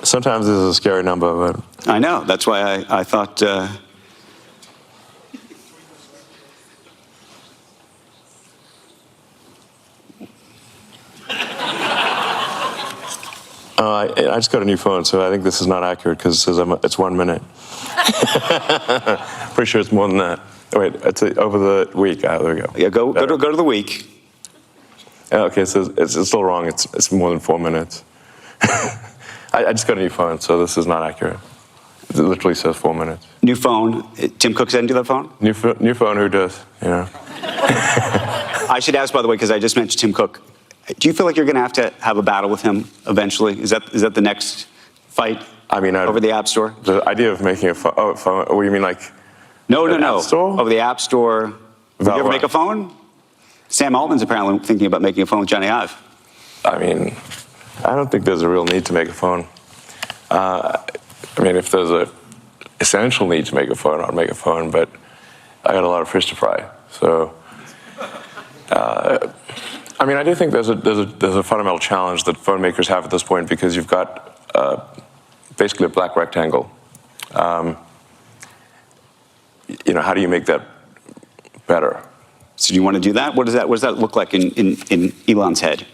Sometimes this is a scary number, but... I know. That's why I thought... I just got a new phone, so I think this is not accurate because it says it's 1 minute. Pretty sure it's more than that. Wait, it's over the week. There we go. Yeah, go to the week. Okay, so it's still wrong. It's more than 4 minutes. I just got a new phone, so this is not accurate. It literally says 4 minutes. New phone. Tim Cook sent you that phone? New phone, who does? You know. I should ask, by the way, because I just mentioned Tim Cook. Do you feel like you're going to have a battle with him eventually? Is that the next fight? I mean, over the App Store. The idea of making a phone. Oh, you mean like? No. App Store? Over the App Store. Would you ever make a phone? Sam Altman's apparently thinking about making a phone with Johnny Ive. I mean, I don't think there's a real need to make a phone. I mean, if there's a essential need to make a phone, I'd make a phone. But I got a lot of fish to fry, so. I mean, I do think there's a fundamental challenge that phone makers have at this point because you've got basically a black rectangle. You know, how do you make that better? So do you want to do that? What does that look like in Elon's head?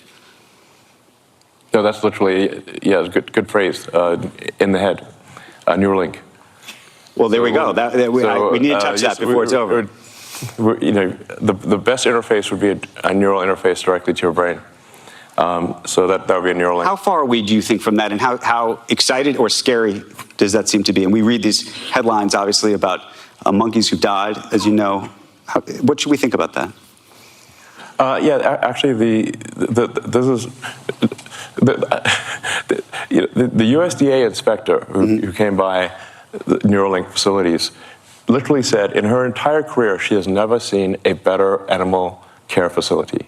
No, that's literally, yeah, good phrase, in the head, Neuralink. Well, there we go. We need to touch that before it's over. You know, the best interface would be a neural interface directly to your brain. So that would be a Neuralink. How far are we, do you think, from that, and how excited or scary does that seem to be? And we read these headlines, obviously, about monkeys who've died, as you know. What should we think about that? Yeah, actually, this is the USDA inspector who came by the Neuralink facilities literally said in her entire career she has never seen a better animal care facility.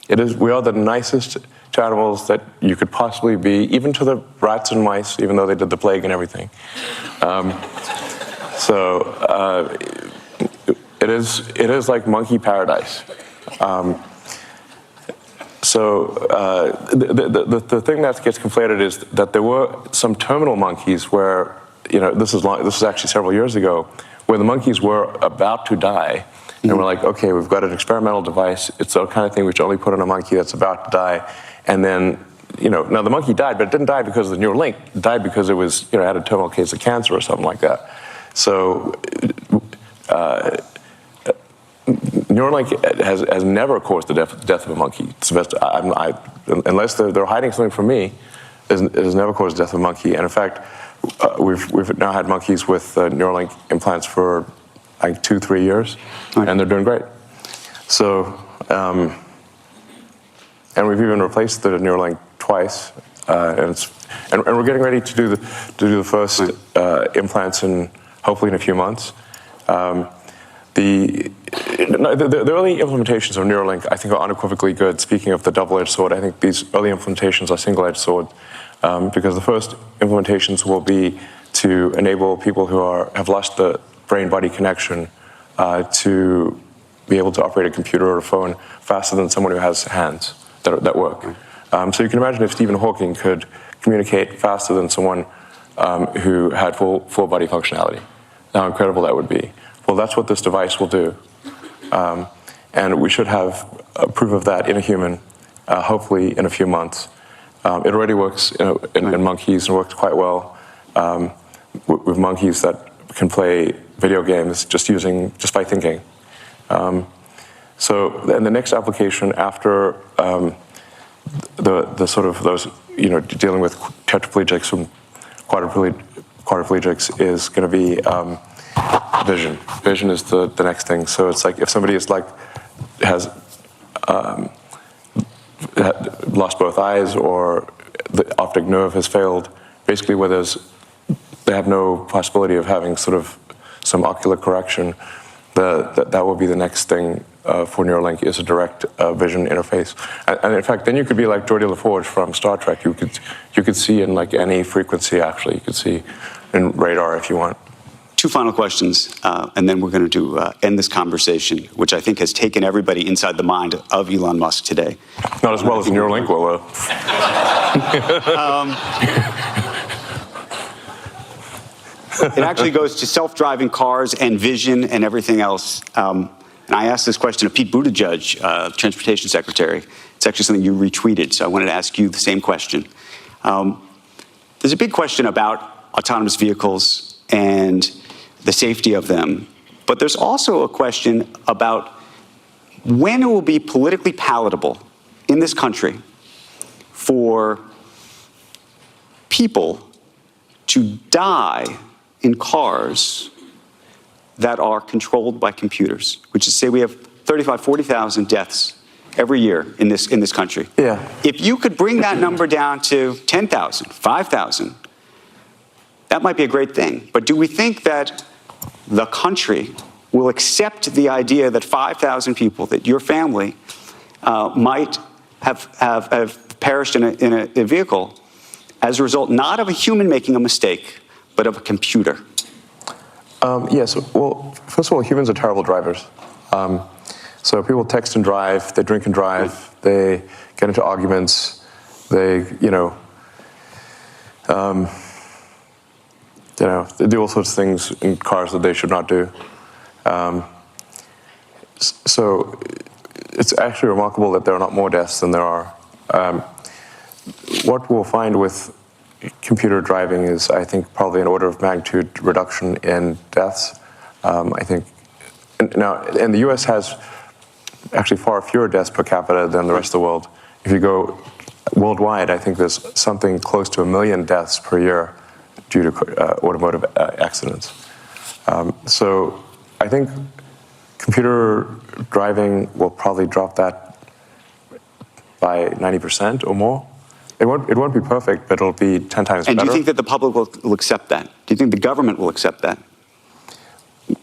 We are the nicest to animals that you could possibly be, even to the rats and mice, even though they did the plague and everything. It is like monkey paradise. The thing that gets conflated is that there were some terminal monkeys where, you know, this is actually several years ago, where the monkeys were about to die, and we're like, okay, we've got an experimental device. It's the kind of thing we should only put on a monkey that's about to die, and then, you know, now the monkey died, but it didn't die because of the Neuralink. It died because it was, you know, had a terminal case of cancer or something like that. So. Neuralink has never caused the death of a monkey. It's the best, unless they're hiding something from me, it has never caused the death of a monkey. And in fact, we've now had monkeys with Neuralink implants for like 2-3 years, and they're doing great. So, and we've even replaced the Neuralink twice, and we're getting ready to do the first implants hopefully in a few months. The early implementations of Neuralink, I think, are unequivocally good. Speaking of the double-edged sword, I think these early implementations are single-edged sword, because the first implementations will be to enable people who have lost the brain-body connection to be able to operate a computer or a phone faster than someone who has hands that work. So you can imagine if Stephen Hawking could communicate faster than someone who had full-body functionality, how incredible that would be. Well, that's what this device will do. And we should have proof of that in a human, hopefully in a few months. It already works in monkeys and works quite well with monkeys that can play video games just by thinking. So then the next application after the sort of those, you know, dealing with tetraplegics and quadriplegics is going to be vision. Vision is the next thing. So it's like if somebody has lost both eyes or the optic nerve has failed, basically where they have no possibility of having sort of some ocular correction, that will be the next thing for Neuralink, is a direct vision interface. And in fact, then you could be like Geordi LaForge from Star Trek. You could see in like any frequency, actually. You could see in radar if you want. Two final questions, and then we're going to end this conversation, which I think has taken everybody inside the mind of Elon Musk today. Not as well as Neuralink will, though. It actually goes to self-driving cars and vision and everything else. And I asked this question of Pete Buttigieg, Transportation Secretary. It's actually something you retweeted, so I wanted to ask you the same question. There's a big question about autonomous vehicles and the safety of them, but there's also a question about when it will be politically palatable in this country for people to die in cars that are controlled by computers, which is, say, we have 35,000, 40,000 deaths every year in this country. Yeah. If you could bring that number down to 10,000, 5,000, that might be a great thing. But do we think that the country will accept the idea that 5,000 people, that your family might have perished in a vehicle as a result not of a human making a mistake, but of a computer? Yes. Well, first of all, humans are terrible drivers. So people text and drive, they drink and drive, they get into arguments, they do all sorts of things in cars that they should not do. So it's actually remarkable that there are not more deaths than there are. What we'll find with computer driving is, I think, probably an order of magnitude reduction in deaths. I think now, and the U.S. has actually far fewer deaths per capita than the rest of the world. If you go worldwide, I think there's something close to 1 million deaths per year due to automotive accidents. So I think computer driving will probably drop that by 90% or more. It won't be perfect, but it'll be 10 times better. And do you think that the public will accept that? Do you think the government will accept that?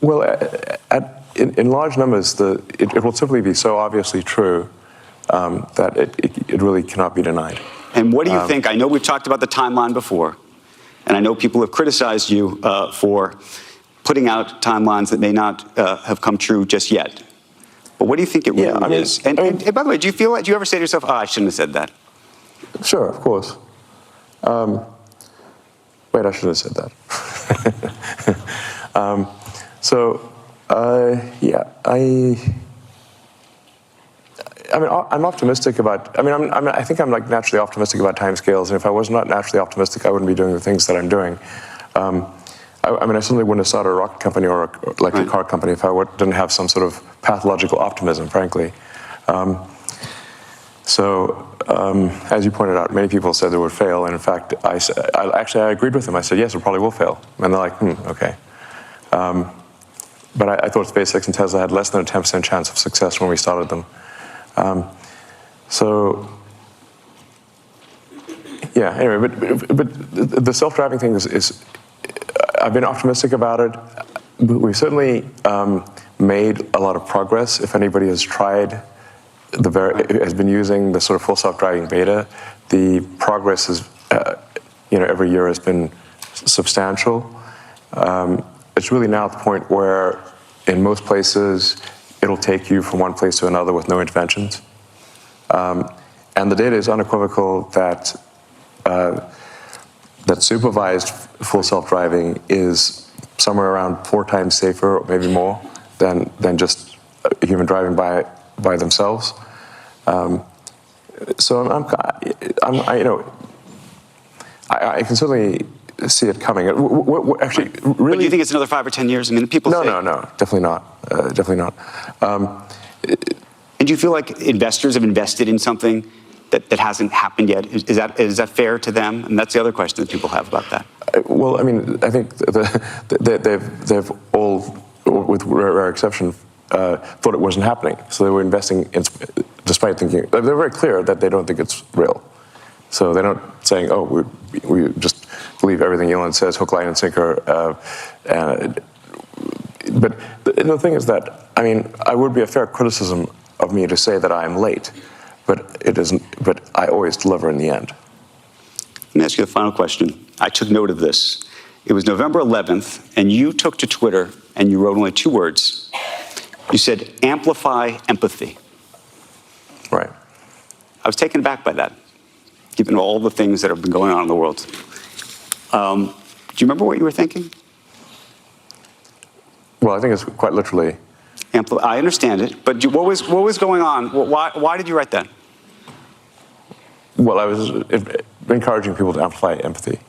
Well, in large numbers, it will simply be so obviously true that it really cannot be denied. And what do you think? I know we've talked about the timeline before, and I know people have criticized you for putting out timelines that may not have come true just yet. But what do you think it really is? And by the way, do you ever say to yourself, I shouldn't have said that? Sure, of course. Wait, I should have said that. I'm optimistic about. I think I'm like naturally optimistic about timescales, and if I was not naturally optimistic, I wouldn't be doing the things that I'm doing. I certainly wouldn't have started a rocket company or a car company if I didn't have some sort of pathological optimism, frankly. As you pointed out, many people said they would fail, and in fact, I agreed with them. I said, yes, it probably will fail. And they're like, okay. But I thought SpaceX and Tesla had less than a 10% chance of success when we started them. Anyway, but the self-driving thing is I've been optimistic about it. We've certainly made a lot of progress. If anybody has tried has been using the sort of full self-driving beta, the progress is, every year has been substantial. It's really now at the point where, in most places, it'll take you from one place to another with no interventions. And the data is unequivocal that supervised full self-driving is somewhere around 4 times safer, or maybe more, than just human driving by themselves. So I can certainly see it coming. Actually, really, but do you think it's another 5 or 10 years? I mean, people say no, definitely not. Definitely not. And do you feel like investors have invested in something that hasn't happened yet? Is that fair to them? And that's the other question that people have about that. Well, I think they've all, with rare exception, thought it wasn't happening. So they were investing despite thinking, they're very clear that they don't think it's real. So they're not saying, we just believe everything Elon says, hook, line, and sinker. but the thing is that, I mean, it would be a fair criticism of me to say that I am late, but it isn't. But I always deliver in the end. Let me ask you the final question. I took note of this. It was November 11th, and you took to Twitter and you wrote only 2 words. You said, amplify empathy. Right. I was taken aback by that, given all the things that have been going on in the world. Do you remember what you were thinking? Well, I think it's quite literally. I understand it, but what was going on? Why did you write that? Well, I was encouraging people to amplify empathy.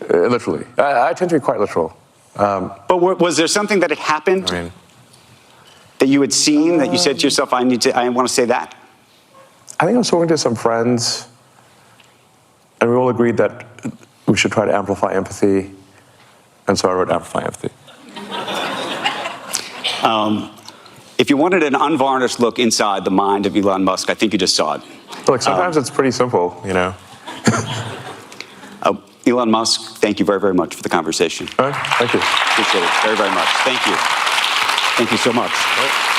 Literally. I tend to be quite literal. But was there something that had happened that you had seen that you said to yourself, I want to say that? I think I was talking to some friends, and we all agreed that we should try to amplify empathy, and so I wrote amplify empathy. If you wanted an unvarnished look inside the mind of Elon Musk, I think you just saw it. Look, sometimes it's pretty simple, you know. Elon Musk, thank you very, very much for the conversation. All right, thank you. Appreciate it very, very much. Thank you. Thank you so much.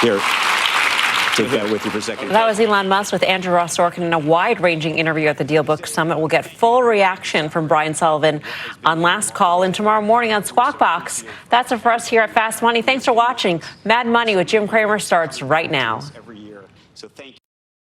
Here, take that with you for a second. That was Elon Musk with Andrew Ross Sorkin in a wide-ranging interview at the Deal Book Summit. We'll get full reaction from Brian Sullivan on Last Call and tomorrow morning on Squawk Box. That's it for us here at Fast Money. Thanks for watching. Mad Money with Jim Cramer starts right now. Every year. So thank you.